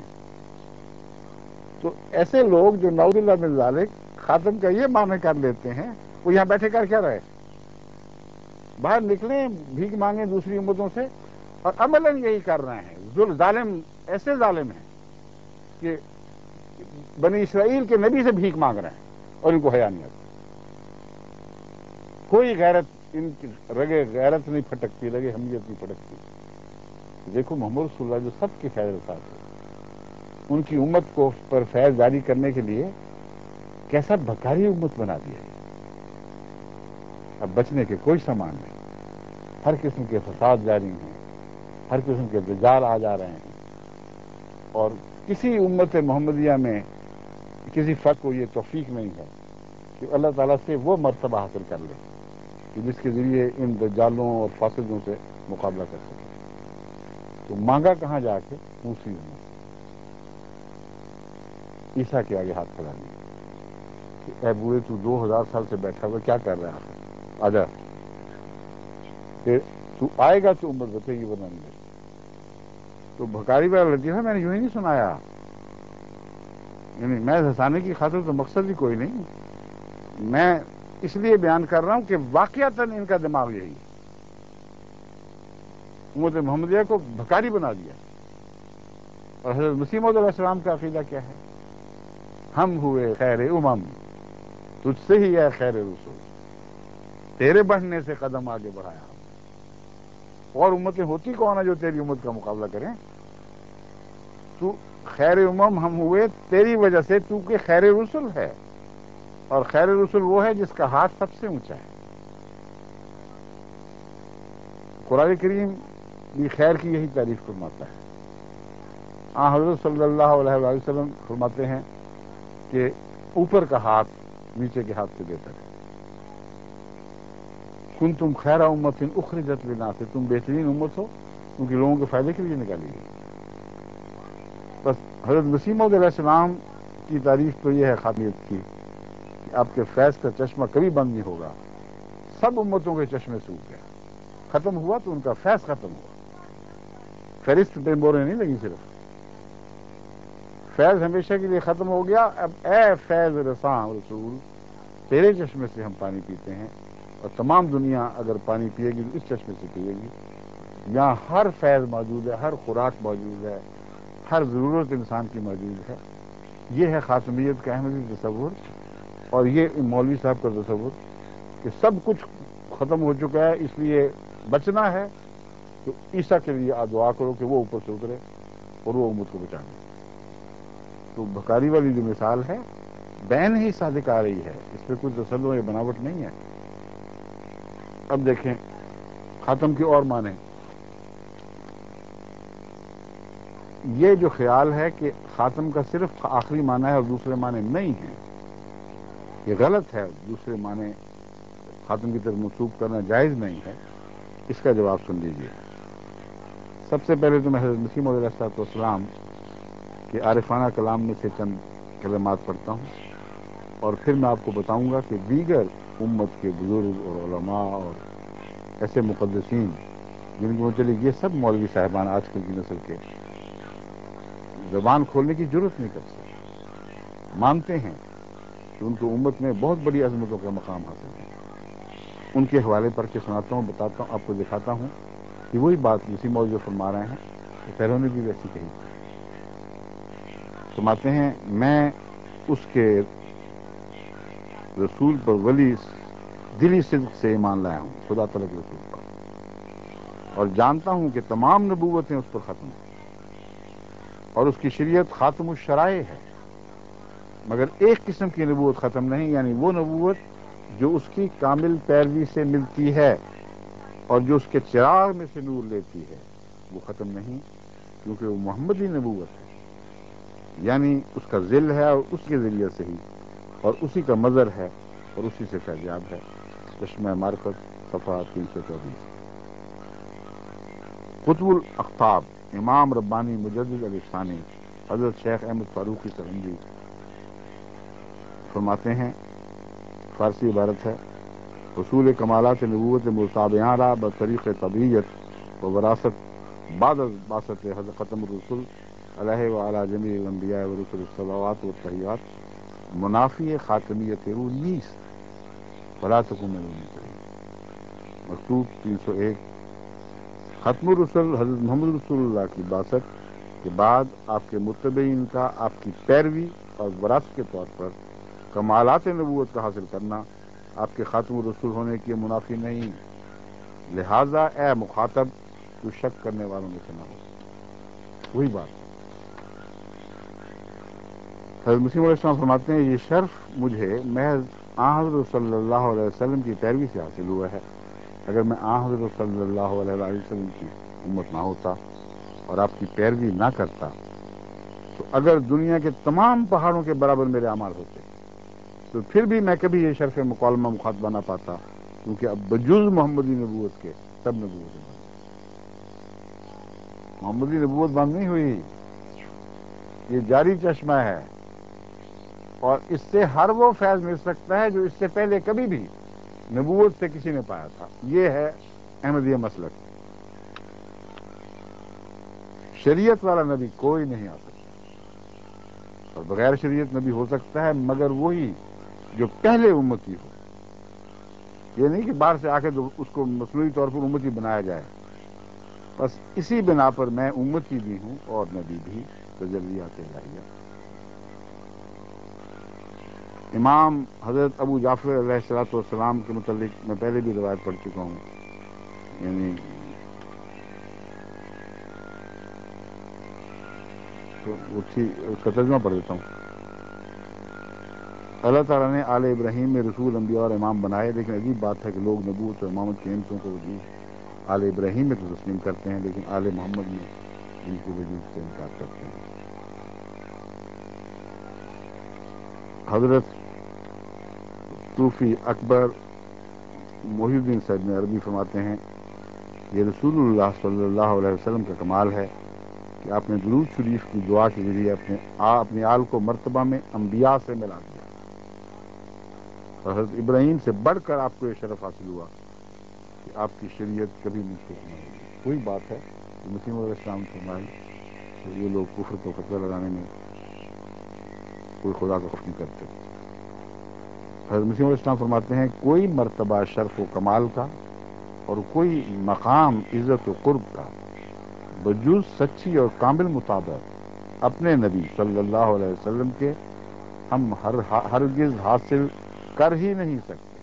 تو ایسے لوگ جو نعوذ باللہ من ذالک خاتم کا یہ معنی کر لیتے ہیں، وہ یہاں بیٹھے کر کیا رہے؟ باہر نکلیں، بھیک مانگیں دوسری امتوں سے. اور عملاً یہی کر رہے ہیں. ظالم ایسے ظالم ہیں کہ بنی اسرائیل کے نبی سے بھیک مانگ رہے ہیں اور ان کو حیا نہیں آتی. کوئی غیرت ان کی رگے غیرت نہیں پھٹکتی، رگے حمیت نہیں پھٹکتی. دیکھو محمد رسول اللہ جو سب کے خیر ساتھ ہے، ان کی امت کو پر فیض جاری کرنے کے لیے کیسا بھکاری امت بنا دیا ہے. اب بچنے کے کوئی سامان نہیں. ہر قسم کے فساد جاری ہیں، ہر قسم کے دجال آ جا رہے ہیں. اور کسی امت محمدیہ میں کسی فرد کو یہ توفیق نہیں ہے کہ اللہ تعالیٰ سے وہ مرتبہ حاصل کر لے کہ جس کے ذریعے ان دجالوں اور فاسدوں سے مقابلہ کر سکے. تو مانگا کہاں جا کے؟ موسی میں. عیسیٰ کے آگے ہاتھ پھیلا دیا کہ اے بوڑھے تو 2000 سال سے بیٹھا ہوا کیا کر رہا ہے؟ آجا، کہ تو آئے گا تو امت بچے گی ورنہ نہیں بچے. تو بھکاری والا لطیفہ میں نے یوں ہی نہیں سنایا. یعنی میں ہنسانے کی خاطر تو مقصد ہی کوئی نہیں. میں اس لیے بیان کر رہا ہوں کہ واقعتاً ان کا دماغ یہی ہے. امت محمدیہ کو بھکاری بنا دیا. اور حضرت مسیح موعود علیہ السلام کا عقیدہ کیا ہے؟ ہم ہوئے خیر امم، تجھ سے ہی ہے خیر رسول، تیرے بڑھنے سے قدم آگے بڑھایا ہم. اور امتیں ہوتی کون ہے جو تیری امت کا مقابلہ کریں؟ تو خیر امم ہم ہوئے تیری وجہ سے، تو کہ خیر رسول ہے. اور خیر رسول وہ ہے جس کا ہاتھ سب سے اونچا ہے. قرآن کریم بھی خیر کی یہی تعریف فرماتا ہے. حضرت صلی اللہ علیہ وآلہ وسلم فرماتے ہیں کہ اوپر کا ہاتھ نیچے کے ہاتھ سے بہتر ہے. کنتم خیر امت اخرجت للناس، تم بہترین امت ہو کیونکہ لوگوں کے فائدے کے لیے نکالی گئی. بس حضرت مسیح موعود علیہ السلام کی تعریف تو یہ ہے خاتمیت کی کہ آپ کے فیض کا چشمہ کبھی بند نہیں ہوگا. سب امتوں کے چشمے سوکھ گئے. ختم ہوا تو ان کا فیض ختم ہوا. فہرست پہ موریں نہیں لگی، صرف فیض ہمیشہ کے لیے ختم ہو گیا. اب اے فیض رساں رسول، تیرے چشمے سے ہم پانی پیتے ہیں، اور تمام دنیا اگر پانی پیے گی تو اس چشمے سے پیے گی۔ یہاں ہر فیض موجود ہے، ہر خوراک موجود ہے، ہر ضرورت انسان کی موجود ہے۔ یہ ہے خاتمیت کا احمدی تصور، اور یہ مولوی صاحب کا تصور کہ سب کچھ ختم ہو چکا ہے، اس لیے بچنا ہے تو عیسیٰ کے لیے آپ دعا کرو کہ وہ اوپر سے اترے اور وہ امت کو بچا لے۔ تو بخاری والی جو مثال ہے بین ہی صادق آ رہی ہے، اس پہ کوئی تسلط یا بناوٹ نہیں ہے۔ اب دیکھیں خاتم کی اور معنی، یہ جو خیال ہے کہ خاتم کا صرف آخری معنی ہے اور دوسرے معنی نہیں ہیں، یہ غلط ہے۔ دوسرے معنی خاتم کی طرف منسوخ کرنا جائز نہیں ہے۔ اس کا جواب سن لیجیے۔ سب سے پہلے تو میں حضرت مسیح موعود علیہ السلام کے عارفانہ کلام میں سے چند کلمات پڑھتا ہوں، اور پھر میں آپ کو بتاؤں گا کہ دیگر امت کے بزرگ اور علماء اور ایسے مقدسین جن کے متعلق یہ سب مولوی صاحبان آج کل کی نسل کے زبان کھولنے کی ضرورت نہیں کرتے، مانتے ہیں کہ ان کو امت میں بہت بڑی عظمتوں کا مقام حاصل ہے، ان کے حوالے پر کے سناتا ہوں، بتاتا ہوں، آپ کو دکھاتا ہوں کہ وہی بات مسیح موعود جو فرما رہے ہیں کہ پہلوں نے بھی ویسی کہی تھی۔ فرماتے ہیں میں اس کے رسول پر ولی دلی صدق سے ایمان لایا ہوں، خدا تعالیٰ کے رسول پر، اور جانتا ہوں کہ تمام نبوتیں اس پر ختم ہیں اور اس کی شریعت خاتم الشرائع ہے، مگر ایک قسم کی نبوت ختم نہیں، یعنی وہ نبوت جو اس کی کامل پیروی سے ملتی ہے اور جو اس کے چراغ میں سے نور لیتی ہے، وہ ختم نہیں، کیونکہ وہ محمدی نبوت ہے، یعنی اس کا ذل ہے اور اس کے ذریعے سے ہی، اور اسی کا مظہر ہے اور اسی سے فیضیاب ہے۔ چشمہ معرفت صفحہ 324۔ قطب الاقطاب امام ربانی مجدد علی ثانی حضرت شیخ احمد فاروقی سرہندی فرماتے ہیں، فارسی عبارت ہے، حصول کمالات نبوت متابعہ را بطریق طبیعت و وراثت بعد از بعثت حضرت ختم الرسل علیہ وعلی جمیع الانبیاء ورسل الصلوات والتحیات منافی خاتمیت او نیست ولا تکن من الممترین۔ مکتوب 301۔ ختم الرسل حضرت محمد رسول اللہ کی بعثت کے بعد آپ کے متبعین کا آپ کی پیروی اور وراثت کے طور پر کمالات نبوت کا حاصل کرنا آپ کے خاتم الرسول ہونے کی منافی نہیں، لہذا اے مخاطب تو شک کرنے والوں میں سے نہ ہو۔ وہی بات ہے۔ حضرت مسیح علیہ السلام فرماتے ہیں یہ شرف مجھے محض آن حضرت صلی اللہ علیہ وسلم کی پیروی سے حاصل ہوا ہے، اگر میں آن حضرت صلی اللہ علیہ وسلم کی امت نہ ہوتا اور آپ کی پیروی نہ کرتا تو اگر دنیا کے تمام پہاڑوں کے برابر میرے اعمال ہوتے تو پھر بھی میں کبھی یہ شرف مکالمہ مخاطبہ نہ پاتا، کیونکہ اب بجز محمدی نبوت کے سب نبوتیں بند۔ محمدی نبوت بند نہیں ہوئی، یہ جاری چشمہ ہے، اور اس سے ہر وہ فیض مل سکتا ہے جو اس سے پہلے کبھی بھی نبوت سے کسی نے پایا تھا۔ یہ ہے احمدیہ مسلک۔ شریعت والا نبی کوئی نہیں آ سکتا، اور بغیر شریعت نبی ہو سکتا ہے مگر وہی جو پہلے امتی ہو۔ یہ نہیں کہ باہر سے آ کے اس کو مصنوعی طور پر امتی بنایا جائے، بس اسی بنا پر میں امتی بھی ہوں اور نبی بھی، تجلیات الہیہ۔ امام حضرت ابو جعفر علیہ الصلوۃ والسلام کے متعلق میں پہلے بھی روایت پڑھ چکا ہوں، یعنی تو اس کا ترجمہ پڑھ دیتا ہوں۔ اللہ تعالیٰ نے آل ابراہیم میں رسول، انبیاء اور امام بنائے، لیکن عجیب بات ہے کہ لوگ نبوت اور امامت کی نعمتوں کو وجود آل ابراہیم میں تو تسلیم کرتے ہیں، لیکن آل محمد میں ان کے وجود سے انکار کرتے ہیں۔ حضرت صوفی اکبر محی الدین سعد عربی فرماتے ہیں یہ رسول اللہ صلی اللہ علیہ وسلم کا کمال ہے کہ آپ نے درود شریف کی دعا کے ذریعے اپنے آل کو مرتبہ میں انبیاء سے ملا دیا، اور حضرت ابراہیم سے بڑھ کر آپ کو یہ شرف حاصل ہوا کہ آپ کی شریعت کبھی منسوخ نہ ہوگی۔ وہی بات ہے کہ مسیح علیہ السلام فرمائی کہ یہ لوگ کفر کو فتویٰ لگانے میں کوئی خدا کا خوف نہیں کرتے۔ حضرت مسیح علیہ السلام فرماتے ہیں کوئی مرتبہ شرف و کمال کا اور کوئی مقام عزت و قرب کا بجز سچی اور کامل مطابق اپنے نبی صلی اللہ علیہ وسلم کے ہم ہرگز حاصل کر ہی نہیں سکتے.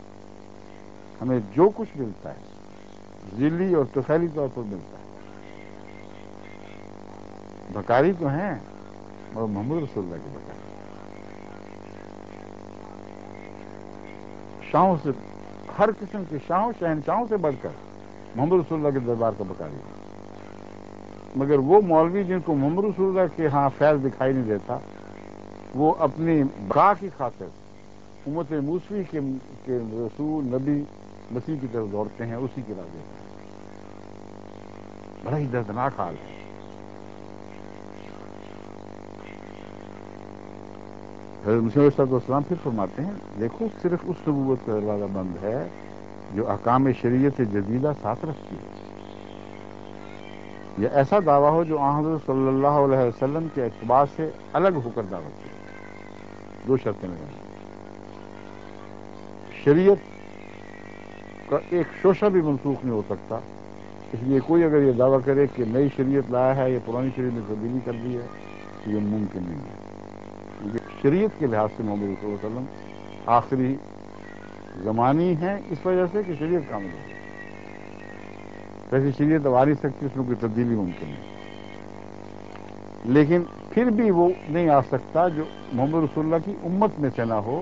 ہمیں جو کچھ ملتا ہے ذلی اور طفیلی طور پر ملتا ہے. بکاری تو ہیں اور محمد رسول اللہ کی بکاری. شاہوں سے، ہر قسم کے شاہوں شہنشاہوں سے بڑھ کر محمد رسول اللہ کے دربار کا بکاری. مگر وہ مولوی جن کو محمد رسول اللہ کے ہاں فیض دکھائی نہیں دیتا، وہ اپنی بقا کی خاطر امت موسوی کے رسول نبی مسیح کی طرف دوڑتے ہیں، اسی کے راہ دیتا ہے. بڑا ہی دردناک حال ہے. حضرت مسیح علیہ السلام پھر فرماتے ہیں دیکھو صرف اس نبوت کا دروازہ بند ہے جو احکام شریعت جدیدہ ساتھ رکھتی ہے. یہ ایسا دعویٰ ہو جو حضرت صلی اللہ علیہ وسلم کے اتباع سے الگ ہو کر دعوت کی. دو شرطیں لگیں. شریعت کا ایک شوشہ بھی منسوخ نہیں ہو سکتا، اس لیے کوئی اگر یہ دعویٰ کرے کہ نئی شریعت لایا ہے یا پرانی شریعت میں تبدیلی کر دی ہے تو یہ ممکن نہیں ہے. کیونکہ شریعت کے لحاظ سے محمد صلی اللہ علیہ وسلم آخری زمانی ہیں، اس وجہ سے کہ شریعت کامل ہو گئی. ویسے شریعت اب آ نہیں سکتی، اس میں کوئی تبدیلی ممکن نہیں. لیکن پھر بھی وہ نہیں آ سکتا جو محمد رسول اللہ کی امت میں سے نہ ہو،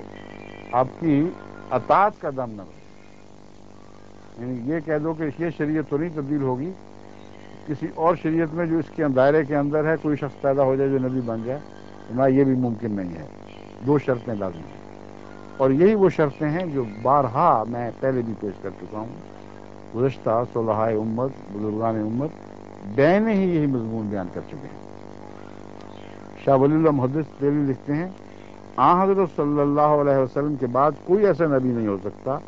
آپ کی اطاعت کا دم نہ ہو. یعنی یہ کہہ دو کہ یہ شریعت تو نہیں تبدیل ہوگی، کسی اور شریعت میں جو اس کے دائرے کے اندر ہے کوئی شخص پیدا ہو جائے جو نبی بن جائے، نہ یہ بھی ممکن نہیں ہے. دو شرطیں لازم ہیں، اور یہی وہ شرطیں ہیں جو بارہا میں پہلے بھی پیش کر چکا ہوں. گزشتہ صلحائے امت، بزرگان امت بین ہی یہی مضمون بیان کر چکے ہیں. شاہ ولی اللہ محدث دہلوی لکھتے ہیں حضرت صلی اللہ علیہ وسلم کے بعد کوئی ایسا نبی نہیں ہو سکتا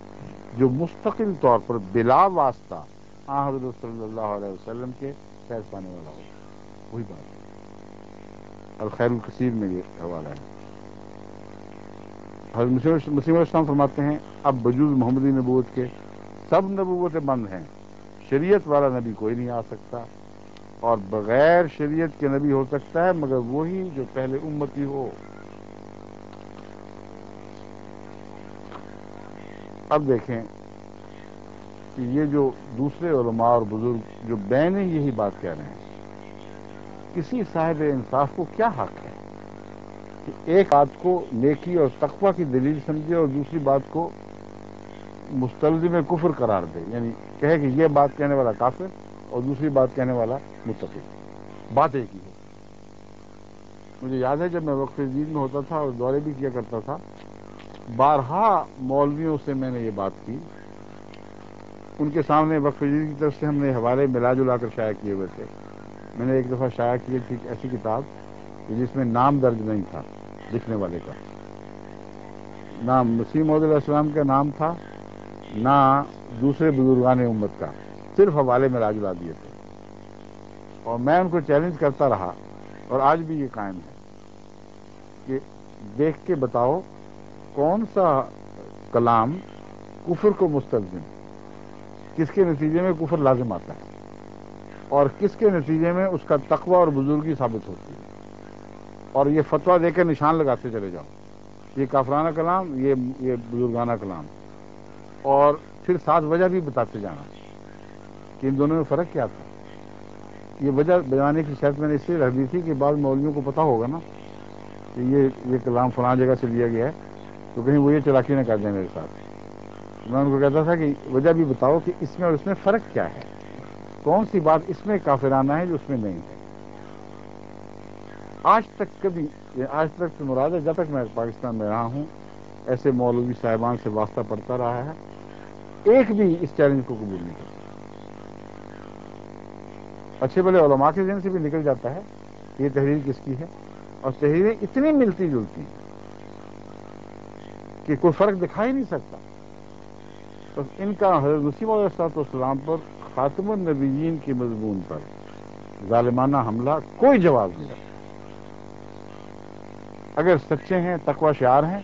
جو مستقل طور پر بلا واسطہ حضرت صلی اللہ علیہ وسلم کے فیض پانے والا ہو. وہی بات ہے. الخیر الکثیر میں یہ حوالہ ہے. حضرت مسیح علیہ السلام فرماتے ہیں اب بجوز محمدی نبوت کے سب نبوتیں بند ہیں. شریعت والا نبی کوئی نہیں آ سکتا، اور بغیر شریعت کے نبی ہو سکتا ہے مگر وہی جو پہلے امتی ہو. اب دیکھیں کہ یہ جو دوسرے علماء اور بزرگ جو بین یہی بات کہہ رہے ہیں، کسی صاحب انصاف کو کیا حق ہے کہ ایک بات کو نیکی اور تقوی کی دلیل سمجھے اور دوسری بات کو مستلزم کفر قرار دے. یعنی کہے کہ یہ بات کہنے والا کافر اور دوسری بات کہنے والا متقی. بات ایک ہی ہے. مجھے یاد ہے جب میں وقف جدید میں ہوتا تھا اور دورے بھی کیا کرتا تھا، بارہا مولویوں سے میں نے یہ بات کی. ان کے سامنے وقف جدید کی طرف سے ہم نے حوالے ملا جلا کر شائع کیے ہوئے تھے. میں نے ایک دفعہ شائع کی تھی ایسی کتاب جس میں نام درج نہیں تھا لکھنے والے کا، نہ مسیح موعود علیہ السلام کا نام تھا نہ دوسرے بزرگان امت کا، صرف حوالے ملا جلا دیے تھے. اور میں ان کو چیلنج کرتا رہا اور آج بھی یہ قائم ہے کہ دیکھ کے بتاؤ کون سا کلام کفر کو مستلزم، کس کے نتیجے میں کفر لازم آتا ہے اور کس کے نتیجے میں اس کا تقوی اور بزرگی ثابت ہوتی ہے. اور یہ فتویٰ دے کے نشان لگاتے چلے جاؤ، یہ کافرانہ کلام، یہ بزرگانہ کلام، اور پھر ساتھ وجہ بھی بتاتے جانا کہ ان دونوں میں فرق کیا تھا. یہ وجہ بیانے کی شرط میں نے اس لیے رکھ دی تھی کہ بعض مولویوں کو پتہ ہوگا نا کہ یہ کلام فلاں جگہ سے لیا گیا ہے، تو کہیں وہ یہ چلاکی نہ کر دیں میرے ساتھ. میں ان کو کہتا تھا کہ وجہ بھی بتاؤ کہ اس میں اور اس میں فرق کیا ہے، کون سی بات اس میں کافرانہ ہے جو اس میں نہیں ہے. آج تک تو مراد ہے جب تک میں پاکستان میں رہا ہوں ایسے مولوی صاحبان سے واسطہ پڑتا رہا ہے، ایک بھی اس چیلنج کو قبول نہیں کرتا. اچھے بھلے علماء کے ذہن سے بھی نکل جاتا ہے یہ تحریر کس کی ہے، اور تحریریں اتنی ملتی جلتی ہیں کہ کوئی فرق دکھا ہی نہیں سکتا. بس ان کا حضرت مسیح علیہ السلام پر خاتم النبیین کے مضمون پر ظالمانہ حملہ کوئی جواب نہیں رکھتا. اگر سچے ہیں، تقوی شعار ہیں،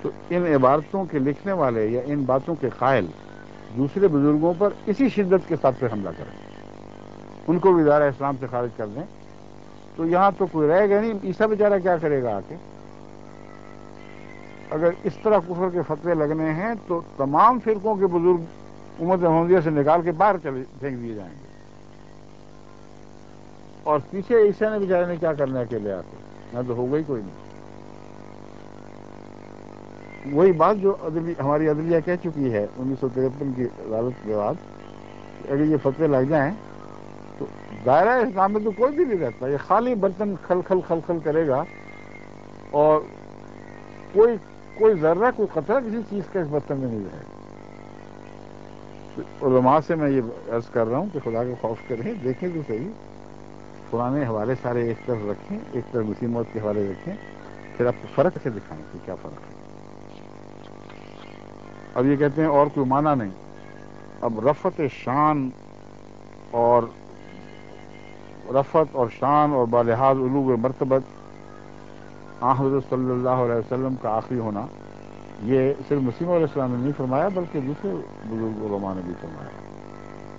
تو ان عبارتوں کے لکھنے والے یا ان باتوں کے قائل دوسرے بزرگوں پر اسی شدت کے ساتھ پھر حملہ کریں، ان کو بھی دائرہ اسلام سے خارج کر دیں، تو یہاں تو کوئی رہے گا نہیں۔ عیسیٰ بیچارہ کیا کرے گا آ کے؟ اگر اس طرح کفر کے فتوے لگنے ہیں تو تمام فرقوں کے بزرگ امت محمدیہ سے نکال کے باہر پھینک دیے جائیں گے۔ اور پیچھے عیسیٰ نے بیچارے نے کیا کرنا ہے اکیلے آ کے؟ نہ تو ہوگا ہی کوئی نہیں۔ وہی بات جو ہماری عدلیہ کہہ چکی ہے 1953 کی عدالت کے بعد، اگر یہ فتوے لگ جائیں تو دائرہ اسلام میں تو کوئی بھی نہیں رہتا، یہ خالی برتن خل خل کرے گا، اور کوئی ذرہ کوئی قطرہ کسی چیز کا اس برتن میں نہیں رہے گا۔ علماء سے میں یہ عرض کر رہا ہوں کہ خدا کا خوف کریں، دیکھیں تو صحیح، پرانے حوالے سارے ایک طرف رکھیں، ایک طرف مسیح موت کے حوالے رکھیں، پھر آپ کو فرق سے دکھائیں کہ کیا فرق ہے۔ اب یہ کہتے ہیں اور کوئی معنی نہیں، اب رفعت اور شان اور بالحاظ علو مرتبت حضرت صلی اللہ علیہ وسلم کا آخری ہونا، یہ صرف مسیح علیہ السلام نے نہیں فرمایا بلکہ دوسرے بزرگ علماء نے بھی فرمایا،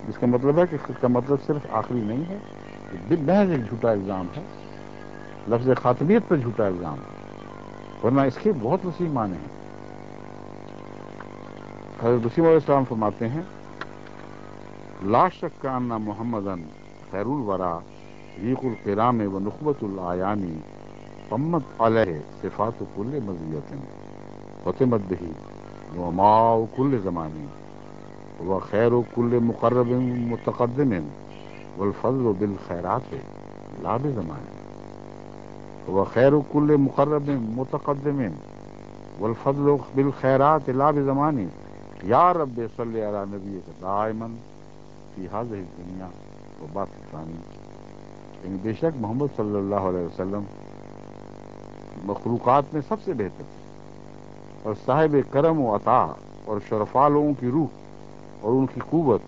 جس کا مطلب ہے کہ اس کا مطلب صرف آخری نہیں ہے، یہ محض ایک جھوٹا الزام ہے، لفظ خاتمیت پر جھوٹا الزام ہے، ورنہ اس کے بہت وسیع معنی ہیں۔ حضرت مسیح علیہ السلام فرماتے ہیں لا شک ان محمدن خیر الورا ریق القرام و نخبت العیانی قمت علیہ صفات کل مزیت ختمت بہی وماء کل زمانی و خیر کل مقرب متقدم والفضل بالخیرات لا بزمانی و خیر کل مقرب متقدم والفضل بالخیرات لا بزمانی یا رب صلی علی نبیک دائما فی هذه الدنیا و باقی ثانی، یعنی بے شک محمد صلی اللہ علیہ وسلم مخلوقات میں سب سے بہتر ہے، اور صاحب کرم و عطا اور شرفا لوگوں کی روح اور ان کی قوت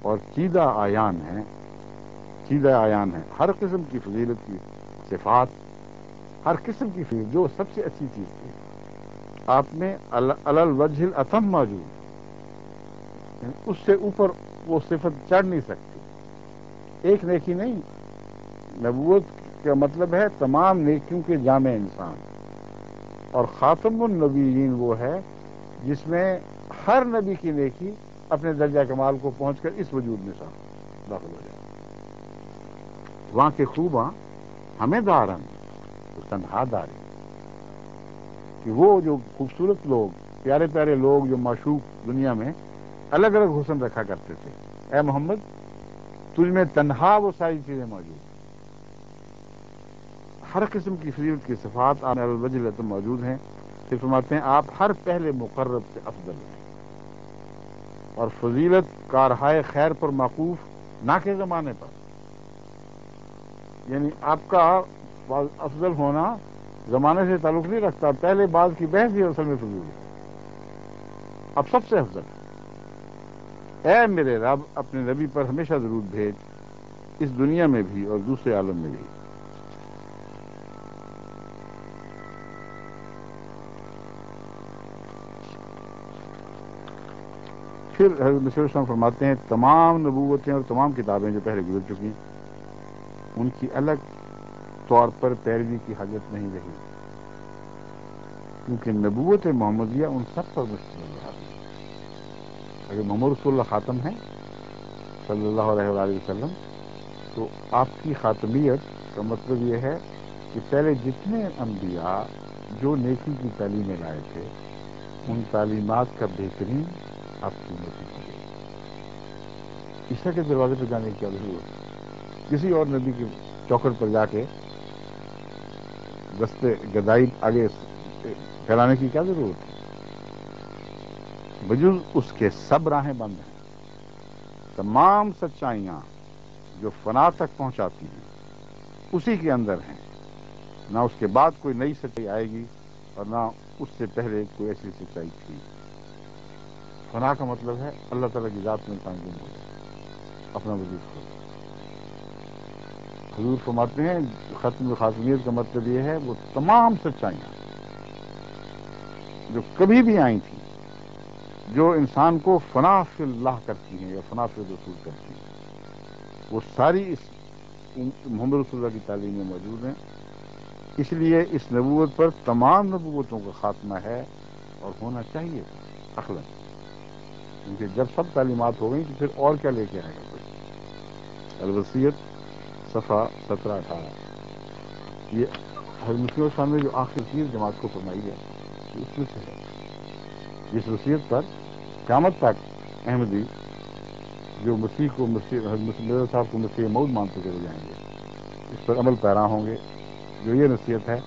اور چیدہ آیان ہیں ہر قسم کی فضیلت کی صفات، ہر قسم کی فضیلت جو سب سے اچھی چیز تھی آپ میں علی الوجہ الاتم موجود، یعنی اس سے اوپر وہ صفت چڑھ نہیں سکتی۔ ایک نیکی نہیں، نبوت کا مطلب ہے تمام نیکیوں کے جامع انسان، اور خاتم النبیین وہ ہے جس میں ہر نبی کی نیکی اپنے درجہ کمال کو پہنچ کر اس وجود میں داخل ہو جائے۔ وہاں کے خوباں ہمیں دارن تو تنہا داری، کہ وہ جو خوبصورت لوگ، پیارے پیارے لوگ جو معشوق دنیا میں الگ الگ حسن رکھا کرتے تھے، اے محمد تجھ میں تنہا وہ ساری چیزیں موجود، ہر قسم کی فضیلت کی صفات علی الوجہ الاتم موجود ہیں۔ پھر فرماتے ہیں آپ ہر پہلے مقرب سے افضل ہیں، اور فضیلت کارہائے خیر پر موقوف نہ کے زمانے پر، یعنی آپ کا افضل ہونا زمانے سے تعلق نہیں رکھتا، پہلے بعض کی بحث ہی اصل میں فضول ہے، اب سب سے افضل۔ اے میرے رب اپنے نبی پر ہمیشہ درود بھیج، اس دنیا میں بھی اور دوسرے عالم میں بھی۔ پھر حضرت مسیح السلام فرماتے ہیں تمام نبوتیں اور تمام کتابیں جو پہلے گزر چکی ان کی الگ طور پر پیروی کی حاجت نہیں رہی، کیونکہ نبوت محمدیہ ان سب پر مشتمل رہا۔ اگر محمد رسول اللہ خاتم ہیں صلی اللہ علیہ وآلہ وسلم، تو آپ کی خاتمیت کا مطلب یہ ہے کہ پہلے جتنے انبیاء جو نیکی کی تعلیمیں لائے تھے ان تعلیمات کا بہترین آپ کی امتی ہو گئی۔ عیسیٰ کے دروازے پہ جانے کی کیا ضرورت؟ کسی اور نبی کی چوکھٹ پر جا کے دستے گدائی آگے پھیلانے کی کیا ضرورت ہے؟ بجز اس کے سب راہیں بند ہیں، تمام سچائیاں جو فنا تک پہنچاتی ہیں اسی کے اندر ہیں، نہ اس کے بعد کوئی نئی سچائی آئے گی اور نہ اس سے پہلے کوئی ایسی سچائی تھی۔ فنا کا مطلب ہے اللہ تعالیٰ کی ذات میں انسان گم ہو جائے، اپنا وجود کھو جائے۔ حضور فرماتے ہیں ختم خاتمیت کا مطلب یہ ہے وہ تمام سچائیاں جو کبھی بھی آئی تھیں، جو انسان کو فنا فی اللہ کرتی ہیں یا فنا فی رسول کرتی ہیں، وہ ساری اس محمد رسول اللہ کی تعلیم میں موجود ہیں. اس لیے اس نبوت پر تمام نبوتوں کا خاتمہ ہے اور ہونا چاہیے عقلاً، کیونکہ جب سب تعلیمات ہو گئیں تو پھر اور کیا لے کے آئے گا کوئی. الوصیت صفحہ 17-18. یہ حضرت مسلم صاحب نے جو آخر چیز جماعت کو فرمائی ہے یہ اس میں سے ہے. جس وصیت پر قیامت تک احمدی جو مسیح کو حضرت مسلم صاحب کو مسیح موعود مانتے چلے جائیں گے، اس پر عمل پیرا ہوں گے، جو یہ نصیحت ہے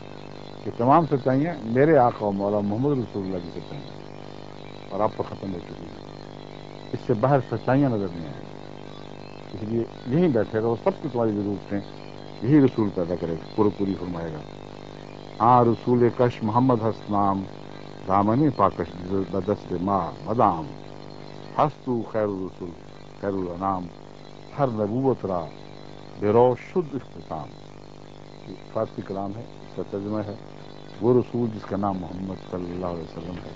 کہ تمام سچائیاں میرے آقا و مولا محمد رسول اللہ کی سچائیاں اور آپ پر ختم ہو چکی ہیں، اس سے باہر سچائیاں نظر نہیں آئیں گی. اس لیے یہیں بیٹھے رہو، سب کی تمہاری ضرورتیں یہی رسول پیدا کرے گا، پوری فرمائے گا. ہاں رسول کش محمد ہسنام دامن پاکش بدست ماں مدام ہستو خیر الرسول خیر الانام ہر نبوت را بے شد اختتام. یہ فارسی کلام ہے، اس کا ترجمہ ہے وہ رسول جس کا نام محمد صلی اللہ علیہ وسلم ہے،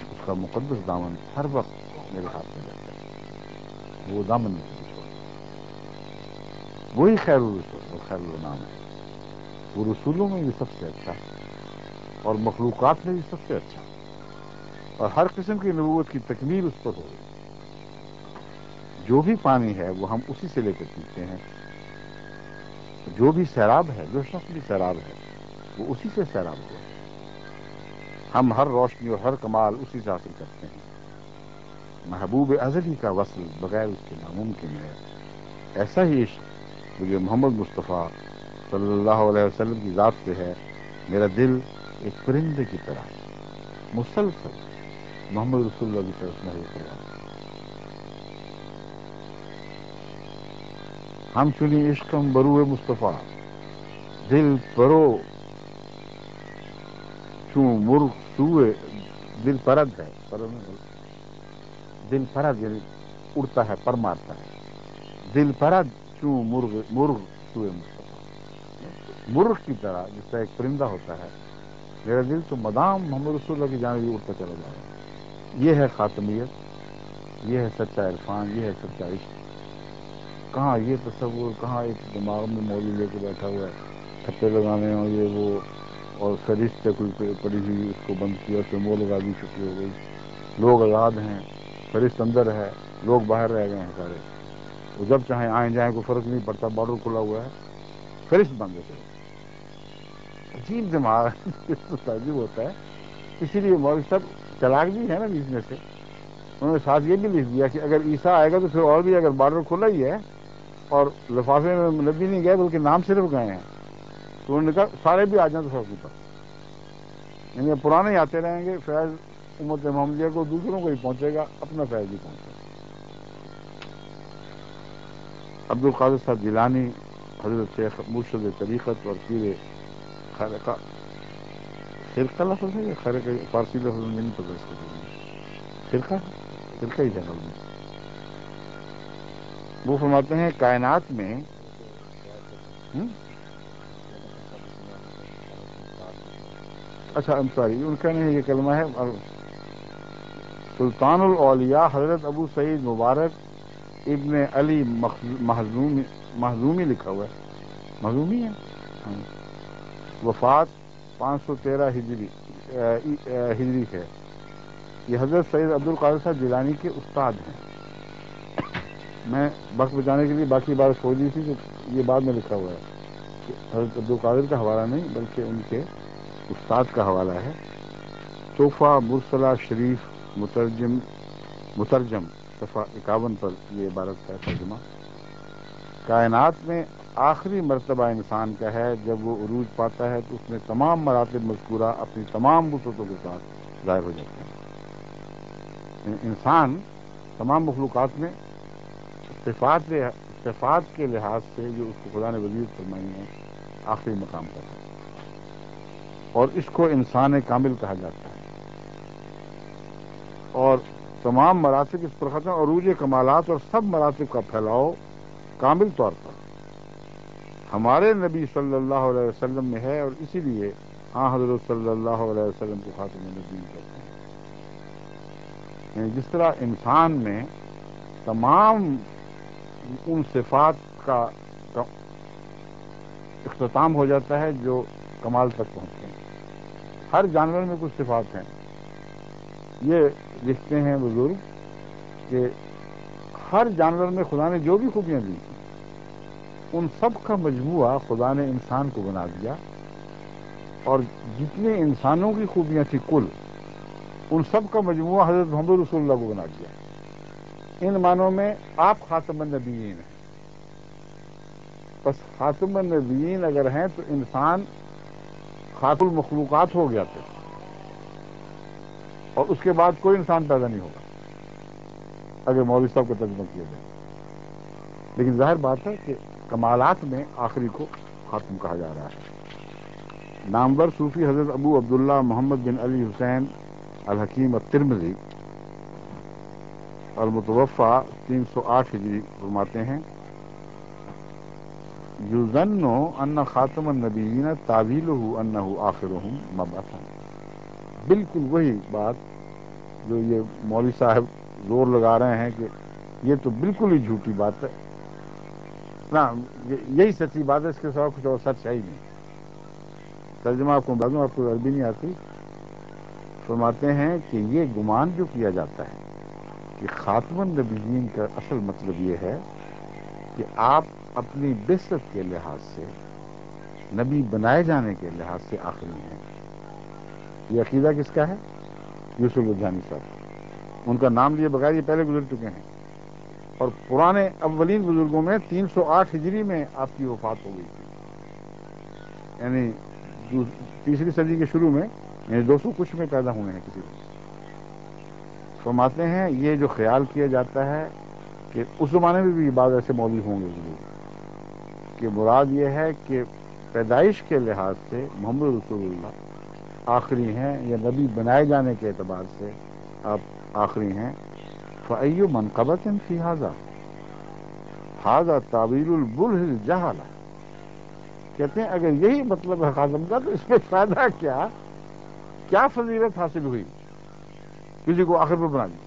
اس کا مقدس دامن ہر وقت میرے ہاتھ میں رہتا ہے، وہ دامن نہیں کبھی چھوڑتا. وہی خیر الرسول اور خیر الانام ہے. وہ رسولوں میں بھی سب سے اچھا اور مخلوقات میں بھی سب سے اچھا، اور ہر قسم کی نبوت کی تکمیل اس پر ہو گئی. جو بھی پانی ہے وہ ہم اسی سے لے کر پیتے ہیں، جو بھی سیراب ہے، جو شخص بھی سیراب ہے وہ اسی سے سیراب ہوا. ہم ہر روشنی اور ہر کمال اسی سے حاصل کرتے ہیں. محبوب ازلی کا وصل بغیر اس کے ناممکن ہے. ایسا ہی عشق مجھے محمد مصطفیٰ صلی اللہ علیہ وسلم کی ذات سے ہے. میرا دل ایک پرندے کی طرح مسلسل محمد رسول اللہ کی طرف محو کروا. ہم چنی عشقم بروئے مصطفیٰ دل پرو چوں مرغ سوئے. دل پرد ہے، دل پرد یعنی اڑتا ہے، پر مارتا ہے. دل پرد چوں مرغ سوئے مصطفیٰ، مرغ کی طرح جس طرح ایک پرندہ ہوتا ہے، میرا دل تو مدام محمد رسول اللہ کی جانب ہی اڑتا چلا جا رہا ہے. یہ ہے خاتمیت، یہ ہے سچا عرفان، یہ ہے سچا عشق. کہاں یہ تصور، کہاں ایک دماغ میں مولی لے کے بیٹھا ہوا ہے ٹھپے لگانے اور یہ وہ، اور فہرست کوئی پڑی ہوئی اس کو بند کیا، اس پہ مو لگا دی، چھٹی ہو گئی. لوگ آزاد ہیں، فہرست اندر ہے، لوگ باہر رہ گئے ہیں سارے. وہ جب چاہیں آئیں جائیں کوئی فرق نہیں پڑتا، بارڈر کھلا ہوا ہے، فہرست بند ہے صرف. عجیب دماغ تو تعجب ہوتا ہے. اسی لیے مولوی صاحب چلاک بھی ہے نا بیچ میں سے، انہوں نے ساتھ یہ بھی لکھ دیا کہ اگر عیسیٰ آئے گا تو پھر اور بھی، اگر بارڈر کھلا ہی ہے اور لفافے میں نبی نہیں گئے بلکہ نام صرف گئے ہیں، تو انہوں نے کہا سارے بھی آ جائیں تو فرق نہیں پڑتا. یعنی پرانے ہی آتے رہیں گے، فیض امت محمدیہ کو دوسروں کو ہی پہنچے گا، اپنا فیض بھی پہنچے گا. عبد القادر صاحب جیلانی حضرت شیخ مرشد طریقت اور پیر خرقہ، خرقہ لفظ ہے یا خرقہ فارسی لفظ میں نہیں پتہ اس کا ترجمہ. خرقہ ہے، خرقہ ہی جنرل میں. وہ فرماتے ہیں کائنات میں اچھا سوری ان کا نہیں، یہ کلمہ ہے سلطان الاولیاء حضرت ابو سعید مبارک ابن علی مخزومی لکھا ہوا ہے، مخزومی ہے. وفات 513 ہجری ہے. یہ حضرت سید عبد القادر صاحب جیلانی کے استاد ہیں. میں وقت بچانے کے لیے باقی بات چھوڑ دی تھی کہ یہ بعد میں لکھا ہوا ہے کہ حضرت عبد القادر کا حوالہ نہیں بلکہ ان کے استاد کا حوالہ ہے. تحفہ مرسلہ شریف مترجم صفحہ 51 پر یہ عبارت ہے ترجمہ. کائنات میں آخری مرتبہ انسان کا ہے، جب وہ عروج پاتا ہے تو اس میں تمام مراتب مذکورہ اپنی تمام وسعتوں کے ساتھ ظاہر ہو جاتے ہیں. انسان تمام مخلوقات میں صفات کے لحاظ سے جو اس کو خدا نے وزیر فرمائی ہیں آخری مقام پر ہے، اور اس کو انسان کامل کہا جاتا ہے. اور تمام مراتب اس پر ختم، عروج کمالات اور سب مراتب کا پھیلاؤ کامل طور پر ہمارے نبی صلی اللہ علیہ وسلم میں ہے، اور اسی لیے حضرت صلی اللہ علیہ وسلم کو خاتم النبیین کہتے ہیں. جس طرح انسان میں تمام ان صفات کا اختتام ہو جاتا ہے جو کمال تک پہنچتے ہیں. ہر جانور میں کچھ صفات ہیں. یہ لکھتے ہیں بزرگ کہ ہر جانور میں خدا نے جو بھی خوبیاں دی ان سب کا مجموعہ خدا نے انسان کو بنا دیا، اور جتنے انسانوں کی خوبیاں تھیں کل ان سب کا مجموعہ حضرت محمد رسول اللہ کو بنا دیا. ان معنوں میں آپ خاتم النبیین ہیں. بس خاتم النبیین اگر ہیں تو انسان خاتم المخلوقات ہو گیا تھا، اور اس کے بعد کوئی انسان پیدا نہیں ہوگا اگر مولوی صاحب کا ترجمہ کیا جائے. لیکن ظاہر بات ہے کہ کمالات میں آخری کو خاتم کہا جا رہا ہے. نامور صوفی حضرت ابو عبداللہ محمد بن علی حسین الحکیم الترمذی المتوفى 308 ہجری فرماتے ہیں یظن ان خاتم النبیین تعویلہ انہ آخرہم مبعثا. بالکل وہی بات جو یہ مولوی صاحب زور لگا رہے ہیں کہ یہ تو بالکل ہی جھوٹی بات ہے. نا یہی سچی بات ہے، اس کے سوا کچھ اور سچ ہے ہی نہیں. ترجمہ آپ کو بتا دوں، آپ کو عربی نہیں آتی. فرماتے ہیں کہ یہ گمان جو کیا جاتا ہے کہ خاتم النبیین کا اصل مطلب یہ ہے کہ آپ اپنی بعثت کے لحاظ سے، نبی بنائے جانے کے لحاظ سے آخری ہیں. یہ عقیدہ کس کا ہے؟ یوسف الجانی صاحب. ان کا نام لیے بغیر یہ پہلے گزر چکے ہیں، اور پرانے اولین بزرگوں میں 308 ہجری میں آپ کی وفات ہو گئی تھی، یعنی تیسری صدی کے شروع میں، یعنی 200 کچھ میں پیدا ہوئے ہیں کسی کو. فرماتے ہیں یہ جو خیال کیا جاتا ہے کہ اس زمانے میں بھی بعض ایسے مولوی ہوں گے ضرور، کہ مراد یہ ہے کہ پیدائش کے لحاظ سے محمد رسول اللہ آخری ہیں، یا نبی بنائے جانے کے اعتبار سے آپ آخری ہیں. فَأَيُّ مَنْقَبَةٍ فِي هَذَا هَذَا تَعْوِيلُ الْبُلْهِ الْجَهَلَةِ. کہتے ہیں اگر یہی مطلب ہے خاتم کا تو اس میں فائدہ کیا فضیلت حاصل ہوئی کسی کو آخر پر بنا دیا.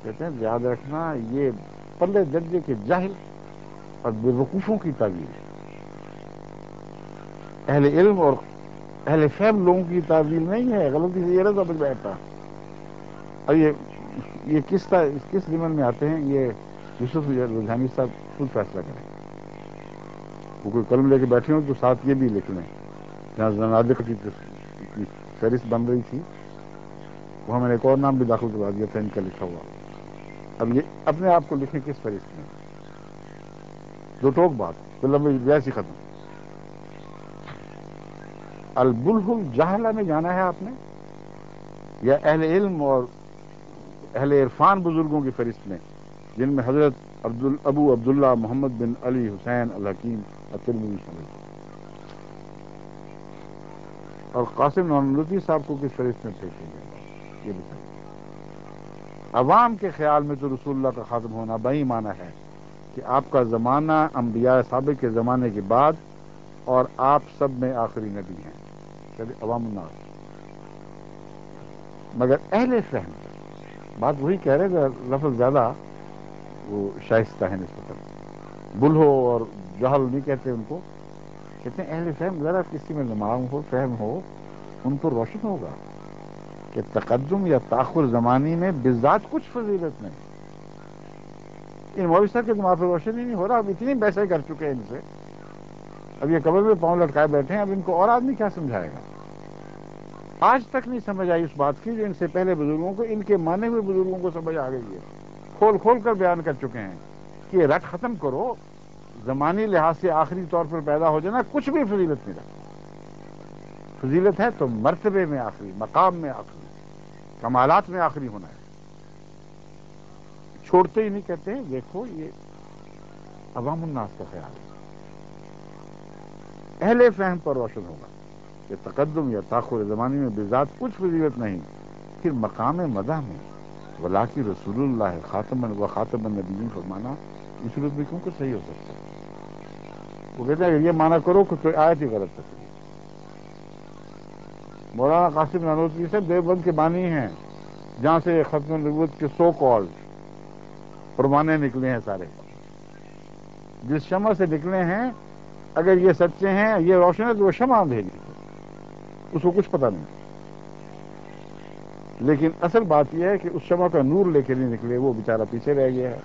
کہتے ہیں یاد رکھنا یہ پلے درجے کے جاہل اور بے وقوفوں کی تعبیر ہے. اہل علم اور اہل فہم لوگوں کی تعبیر نہیں ہے. غلطی سے یہ نہ سمجھ بیٹھتا. اور یہ کس ضمن میں آتے ہیں، یہ یوسف رجحانی صاحب خود فیصلہ کریں. وہ کوئی قلم لے کے بیٹھے ہوں تو ساتھ یہ بھی لکھ لیں. جہاں زنادق کی فہرست بن رہی تھی وہاں میں نے ایک اور نام بھی داخل کروا دیا تھا ان کا لکھا ہوا. اب یہ اپنے آپ کو لکھیں کس فہرست میں. دو ٹوک بات تو لمبی ویسی ختم. البلہ الجہلہ میں جانا ہے آپ نے، یا اہل علم اور اہل عرفان بزرگوں کی فہرست میں جن میں حضرت ابو عبداللہ محمد بن علی حسین الحکیم الترمذی شامل تھے، اور قاسم نانوتوی صاحب کو کس فہرست میں پھینکے گئے یہ بتائیے. عوام کے خیال میں تو رسول اللہ کا خاتم ہونا بہی معنی ہے کہ آپ کا زمانہ انبیاء سابق کے زمانے کے بعد اور آپ سب میں آخری نبی ہیں. چلیے عوام الناس. مگر اہل فہم بات وہی کہہ رہے کہ لفظ زیادہ وہ شائستہ ہے نسبتاً. بلہو اور جہل نہیں کہتے ان کو، کہتے ہیں اہل فہم. ذرا کسی میں دماغ ہو، فہم ہو، ان کو روشن ہوگا کہ تقدم یا تاخر زمانی میں بذات کچھ فضیلت نہیں. ان مولوی صاحب کے دماغ پہ روشن ہی نہیں ہو رہا. اب اتنی بحثیں کر چکے ہیں ان سے، اب یہ قبر میں پاؤں لٹکائے بیٹھے ہیں. اب ان کو اور آدمی کیا سمجھائے گا. آج تک نہیں سمجھ آئی اس بات کی جو ان سے پہلے بزرگوں کو، ان کے مانے ہوئے بزرگوں کو سمجھ آ گئی ہے. کھول کھول کر بیان کر چکے ہیں کہ یہ رٹ ختم کرو. زمانی لحاظ سے آخری طور پر پیدا ہو جانا کچھ بھی فضیلت نہیں رکھتا. فضیلت ہے تو مرتبے میں آخری، مقام میں آخری، کمالات میں آخری ہونا ہے. چھوڑتے ہی نہیں. کہتے ہیں دیکھو یہ عوام الناس کا خیال ہے. اہل فہم پر روشن ہوگا کہ تقدم یا تاخر زمانے میں بذات کچھ فضیلت نہیں. پھر مقام مدح میں ولاکی رسول اللہ خاتم النبیین فرمانا اس صورت میں کیوں کہ صحیح ہو سکتا ہے. وہ کہتے ہیں اگر یہ مانا کرو کہ کوئی آیت ہی غلط ہے. مولانا قاسم نانوتوی سے دیوبند کے بانی ہیں، جہاں سے ختم نبوت کے سو کال پروانے نکلے ہیں سارے، جس شمع سے نکلے ہیں، اگر یہ سچے ہیں، یہ روشن ہے، تو وہ شمع بھیجی، اس کو کچھ پتہ نہیں۔ لیکن اصل بات یہ ہے کہ اس شمع کا نور لے کے نہیں نکلے، وہ بیچارہ پیچھے رہ گیا ہے،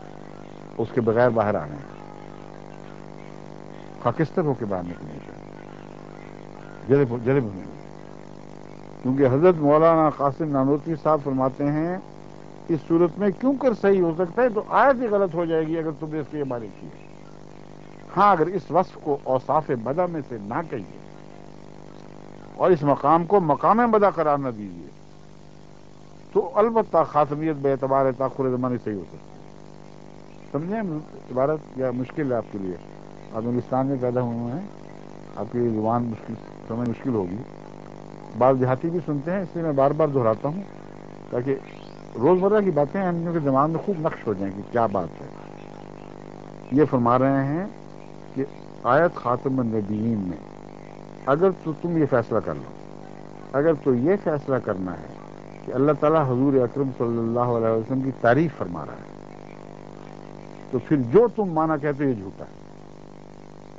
اس کے بغیر باہر آ گئے ہیں، خاکستر ہو کے باہر نکلنے سے جلب ہوئے۔ کیونکہ حضرت مولانا قاسم نانوتوی صاحب فرماتے ہیں اس صورت میں کیوں کر صحیح ہو سکتا ہے، تو آیت ہی غلط ہو جائے گی اگر تم نے اس کی عبارت کی۔ ہاں، اگر اس وصف کو اوصاف بدہ میں سے نہ کہیے اور اس مقام کو مقام بدہ قرار نہ دیجیے، تو البتہ خاتمیت بے اعتبار تاخر زمانے صحیح ہو سکتی ہے۔ سمجھیں عبارت یا مشکل ہے آپ کے لیے؟ آپ ہندوستان میں پیدا ہوئے ہیں، آپ کی زبان مشکل، سمجھ مشکل ہوگی، بعض دیہاتی بھی سنتے ہیں، اس لیے میں بار بار دہراتا ہوں تاکہ روزمرہ کی باتیں ہم لوگوں کے دماغ میں خوب نقش ہو جائیں کہ کیا بات ہے۔ یہ فرما رہے ہیں کہ آیت خاتم النبیین میں اگر تو تم یہ فیصلہ کر لو، اگر تو یہ فیصلہ کرنا ہے کہ اللہ تعالیٰ حضور اکرم صلی اللہ علیہ وسلم کی تعریف فرما رہا ہے، تو پھر جو تم مانا کہتے ہو یہ جھوٹا ہے۔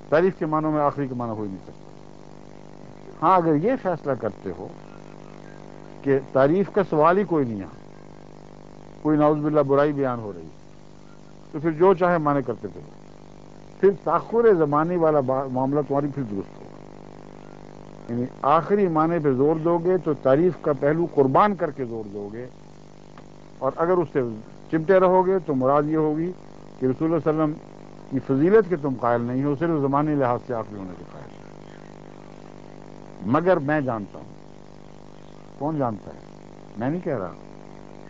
تعریف کے معنوں میں آخری کے معنی ہو ہی نہیں سکتا۔ ہاں، اگر یہ فیصلہ کرتے ہو کہ تعریف کا سوال ہی کوئی نہیں ہے، کوئی نعوذ باللہ برائی بیان ہو رہی، تو پھر جو چاہے مانے کرتے تھے، پھر تاخر زمانی والا معاملہ تمہاری پھر درست ہوگا۔ یعنی آخری معنی پہ زور دو گے تو تعریف کا پہلو قربان کر کے زور دو گے، اور اگر اس سے چمٹے رہو گے تو مراد یہ ہوگی کہ رسول اللہ صلی اللہ علیہ وسلم کی فضیلت کے تم قائل نہیں ہو، صرف زمانی لحاظ سے آخری ہونے کے قائل ہو۔ مگر میں جانتا ہوں، کون جانتا ہے؟ میں نہیں کہہ رہا،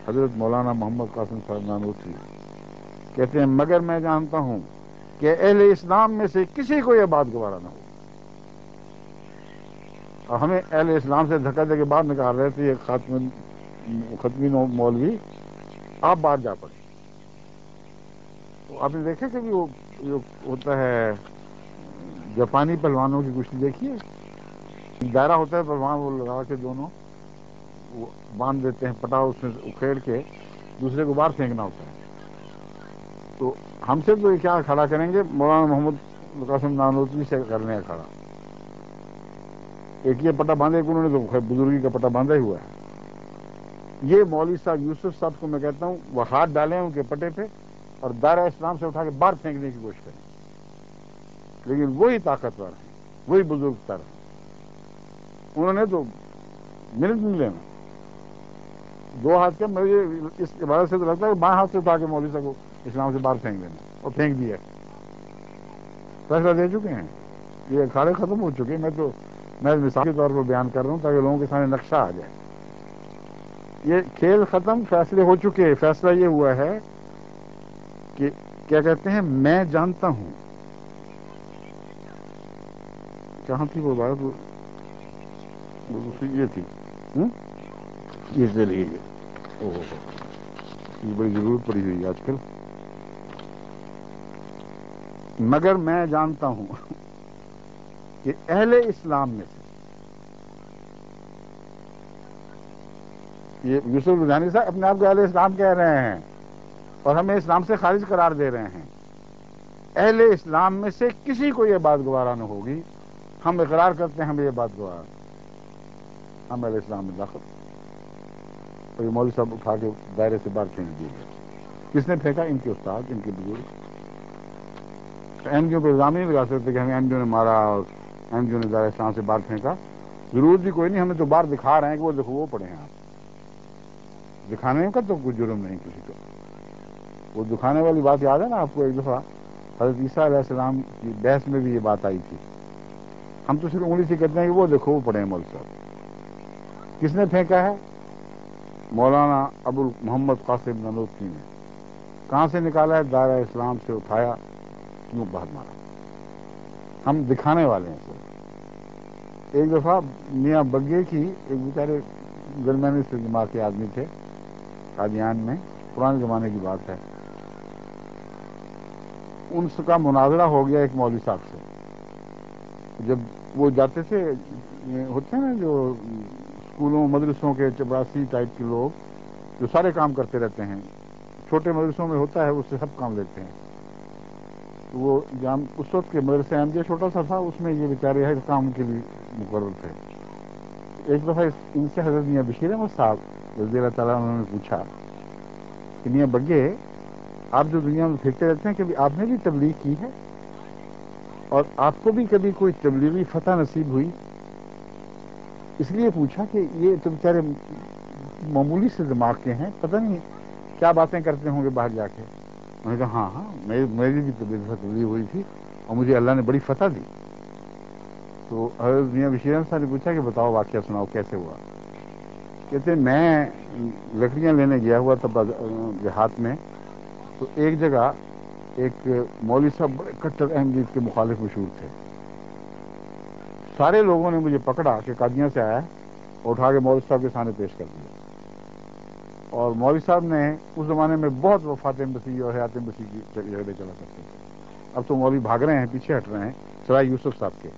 حضرت مولانا محمد قاسم صاحب نانوتوی کہتے ہیں مگر میں جانتا ہوں کہ اہل اسلام میں سے کسی کو یہ بات گوارا نہ ہو۔ اور ہمیں اہل اسلام سے دھکا دے کے باہر نکال رہے تھے یہ ختمی مولوی، آپ باہر جا پڑے۔ تو آپ نے دیکھا کہ وہ جو ہوتا ہے جاپانی پہلوانوں کی کشتی دیکھی ہے؟ دائرہ ہوتا ہے، پہلوان وہ لگا کے دونوں وہ باندھ دیتے ہیں، پٹا اس میں اکھیڑ کے دوسرے کو باہر پھینکنا ہوتا ہے۔ تو ہم سے تو یہ کیا کھڑا کریں گے؟ مولانا محمد قاسم نانوتوی سے کرنے کا کھڑا، ایک یہ پٹا باندھے، انہوں نے تو بزرگی کا پٹا باندھا ہی ہوا ہے۔ یہ مولوی صاحب یوسف صاحب کو میں کہتا ہوں وہ ہاتھ ڈالیں ان کے پٹے پہ اور دائرہ اسلام سے اٹھا کے باہر پھینکنے کی کوشش کریں، لیکن وہی طاقتور ہیں، وہی بزرگ تر ہیں، انہوں نے تو منٹ نہیں لینا۔ دو ہاتھ کے مجھے اس عبارت سے تو لگتا ہے کہ بائیں ہاتھ سے اٹھا کے مولوی صاحب کو اسلام سے باہر پھینک دینا، اور پھینک دیا، فیصلہ دے چکے ہیں، یہ اکھاڑے ختم ہو چکے ہیں۔ میں مثال کے طور پر بیان کر رہا ہوں تاکہ لوگوں کے سامنے نقشہ آ جائے۔ یہ کھیل ختم، فیصلے ہو چکے۔ فیصلہ یہ ہوا ہے کہ کیا کہتے ہیں، میں جانتا ہوں، کہاں تھی وہ بات، یہ تھی یہ چلیے یہ بڑی ضرورت پڑی ہوئی آج کل۔ مگر میں جانتا ہوں کہ اہل اسلام میں سے، یہ یوسف لدھیانی صاحب اپنے آپ کو اہل اسلام کہہ رہے ہیں اور ہمیں اسلام سے خارج قرار دے رہے ہیں، اہل اسلام میں سے کسی کو یہ بات گوارا نہ ہوگی، ہم اقرار کرتے ہیں ہمیں یہ بات گوارا، ہم اہل اسلام میں داخل۔ اور یہ مولوی صاحب اٹھا کے دائرے سے باہر پھینک دیے گئے۔ کس نے پھینکا؟ ان کے استاد، ان کے بزرگ۔ ایم جیو پہ الزام نہیں لگا سکتے کہ ہمیں ایم جیو نے مارا اور ایم جیو نے دائرہ اسلام سے باہر پھینکا، ضرورت بھی کوئی نہیں، ہمیں تو باہر دکھا رہے ہیں کہ وہ دیکھو وہ پڑے ہیں، آپ دکھانے کا تو کوئی جرم نہیں کسی کو۔ وہ دکھانے والی بات یاد ہے نا آپ کو؟ ایک دفعہ حضرت عیسیٰ علیہ السلام کی بحث میں بھی یہ بات آئی تھی، ہم تو صرف انگلی سے کہتے ہیں کہ وہ دیکھو وہ پڑے ہیں مولوی صاحب۔ کس نے پھینکا ہے؟ مولانا ابو محمد قاسم نانوتوی نے۔ کہاں سے نکالا ہے؟ دائرہ اسلام سے اٹھایا، کیوں باہر مارا؟ ہم دکھانے والے ہیں سر۔ ایک دفعہ میاں بگے کی ایک بیچارے درمیانی سے دماغ کے آدمی تھے قادیان میں، پرانے زمانے کی بات ہے، ان کا مناظرہ ہو گیا ایک مولوی صاحب سے۔ جب وہ جاتے تھے، ہوتے ہیں نا جو اسکولوں مدرسوں کے چپراسی ٹائپ کے لوگ، جو سارے کام کرتے رہتے ہیں. چھوٹے مدرسوں میں ہوتا ہے اس سے سب کام لیتے ہیں. تو وہ جام اس وقت کے مدرسے احمدیہ چھوٹا سا تھا, اس میں یہ بیچارے ہر کام کے لیے مقرر تھے. ایک دفعہ ان سے حضرت میاں بشیر احمد صاحب رضی اللہ تعالیٰ انہوں نے پوچھا کہ میاں بگے آپ جو دنیا میں پھرتے رہتے ہیں کبھی آپ نے بھی تبلیغ کی ہے اور آپ کو بھی کبھی کوئی تبلیغی فتح نصیب ہوئی؟ اس لیے پوچھا کہ یہ تو بیچارے معمولی سے دماغ کے ہیں, پتہ نہیں کیا باتیں کرتے ہوں گے باہر جا کے. انہوں نے کہا ہاں میری بھی تبلیغ ہوئی تھی اور مجھے اللہ نے بڑی فتح دی. تو حضرت میاں بشیر احمد صاحب نے پوچھا کہ بتاؤ واقعہ سناؤ کیسے ہوا. کہتے میں لکڑیاں لینے گیا ہوا تھا دیہات میں, تو ایک جگہ ایک مولوی صاحب بڑے کٹر احمدیت کے مخالف مشہور تھے. سارے لوگوں نے مجھے پکڑا کہ قادیاں سے آیا اور اٹھا کے مولوی صاحب کے سامنے پیش کر دیا. اور مولوی صاحب نے اس زمانے میں بہت وفات مسیح اور حیات مسیح کی جھگڑے چلا کرتے تھے. اب تو مولوی بھاگ رہے ہیں, پیچھے ہٹ رہے ہیں, سوائے یوسف صاحب کے,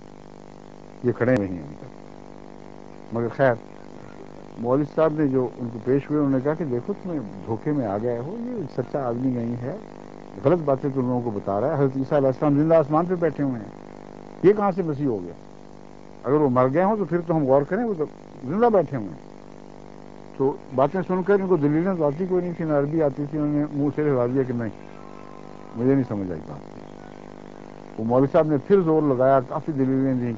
یہ کھڑے نہیں ہیں ابھی تک. مگر خیر مولوی صاحب نے جو ان کو پیش ہوئے انہوں نے کہا کہ دیکھو تمہیں دھوکے میں آ گئے ہو, یہ سچا آدمی نہیں ہے, غلط باتیں تم لوگوں کو بتا رہا ہے. حضرت عیسیٰ علیہ السلام زندہ آسمان پہ بیٹھے ہوئے ہیں, یہ کہاں سے مسیح ہو گیا؟ اگر وہ مر گئے ہوں تو پھر تو ہم غور کریں, وہ تو زندہ بیٹھے ہوئے ہیں. تو باتیں سن کر ان کو دلیلیں تو آتی کوئی نہیں تھی, نہ عربی آتی تھی. انہوں نے منہ سے ہلا دیا کہ نہیں مجھے نہیں سمجھ آئی بات. وہ مولوی صاحب نے پھر زور لگایا, کافی دلیلیں دیں,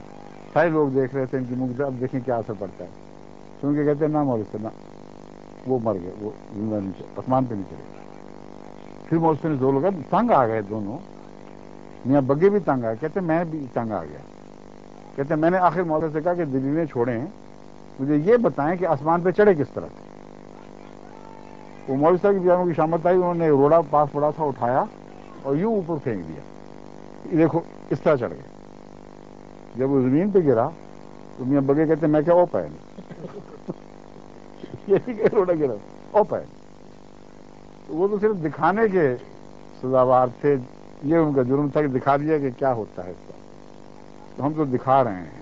سارے لوگ دیکھ رہے تھے ان کی منہ, اب دیکھیں کیا اثر پڑتا ہے. سن کے کہتے ہیں نہ مولوی صاحب نہ, وہ مر گئے, وہ زندہ نہیں, آسمان پہ نہیں چلے. پھر مولوی صاحب نے زور لگا, تنگ آ گئے دونوں, میاں بگے بھی تنگ آئے. کہتے میں بھی تنگ آ گیا. کہتے میں نے آخر مولوی سے کہا کہ دلیلیں چھوڑیں, مجھے یہ بتائیں کہ آسمان پہ چڑھے کس طرح سے. وہ مولوی صاحب کی بیانوں کی شامت آئی, انہوں نے روڑا پاس پڑا تھا اٹھایا اور یوں اوپر پھینک دیا, دیکھو اس طرح چڑھ گئے. جب وہ زمین پہ گرا تو میاں بگے کہتے میں کیا او پائے یہ نہیں کہ روڑا گرا, او پائے. وہ تو صرف دکھانے کے سزاوار تھے, یہ ان کا جرم تھا کہ دکھا دیا کہ کیا ہوتا ہے اس کا. تو ہم تو دکھا رہے ہیں.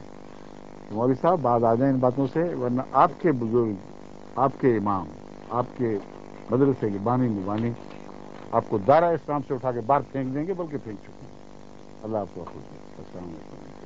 مولوی صاحب بعد آ جائیں ان باتوں سے, ورنہ آپ کے بزرگ, آپ کے امام, آپ کے مدرسے کے بانی مبانی آپ کو دائرہ اسلام سے اٹھا کے باہر پھینک دیں گے, بلکہ پھینک چکے ہیں. اللہ آپ کو خوش. السلام علیکم.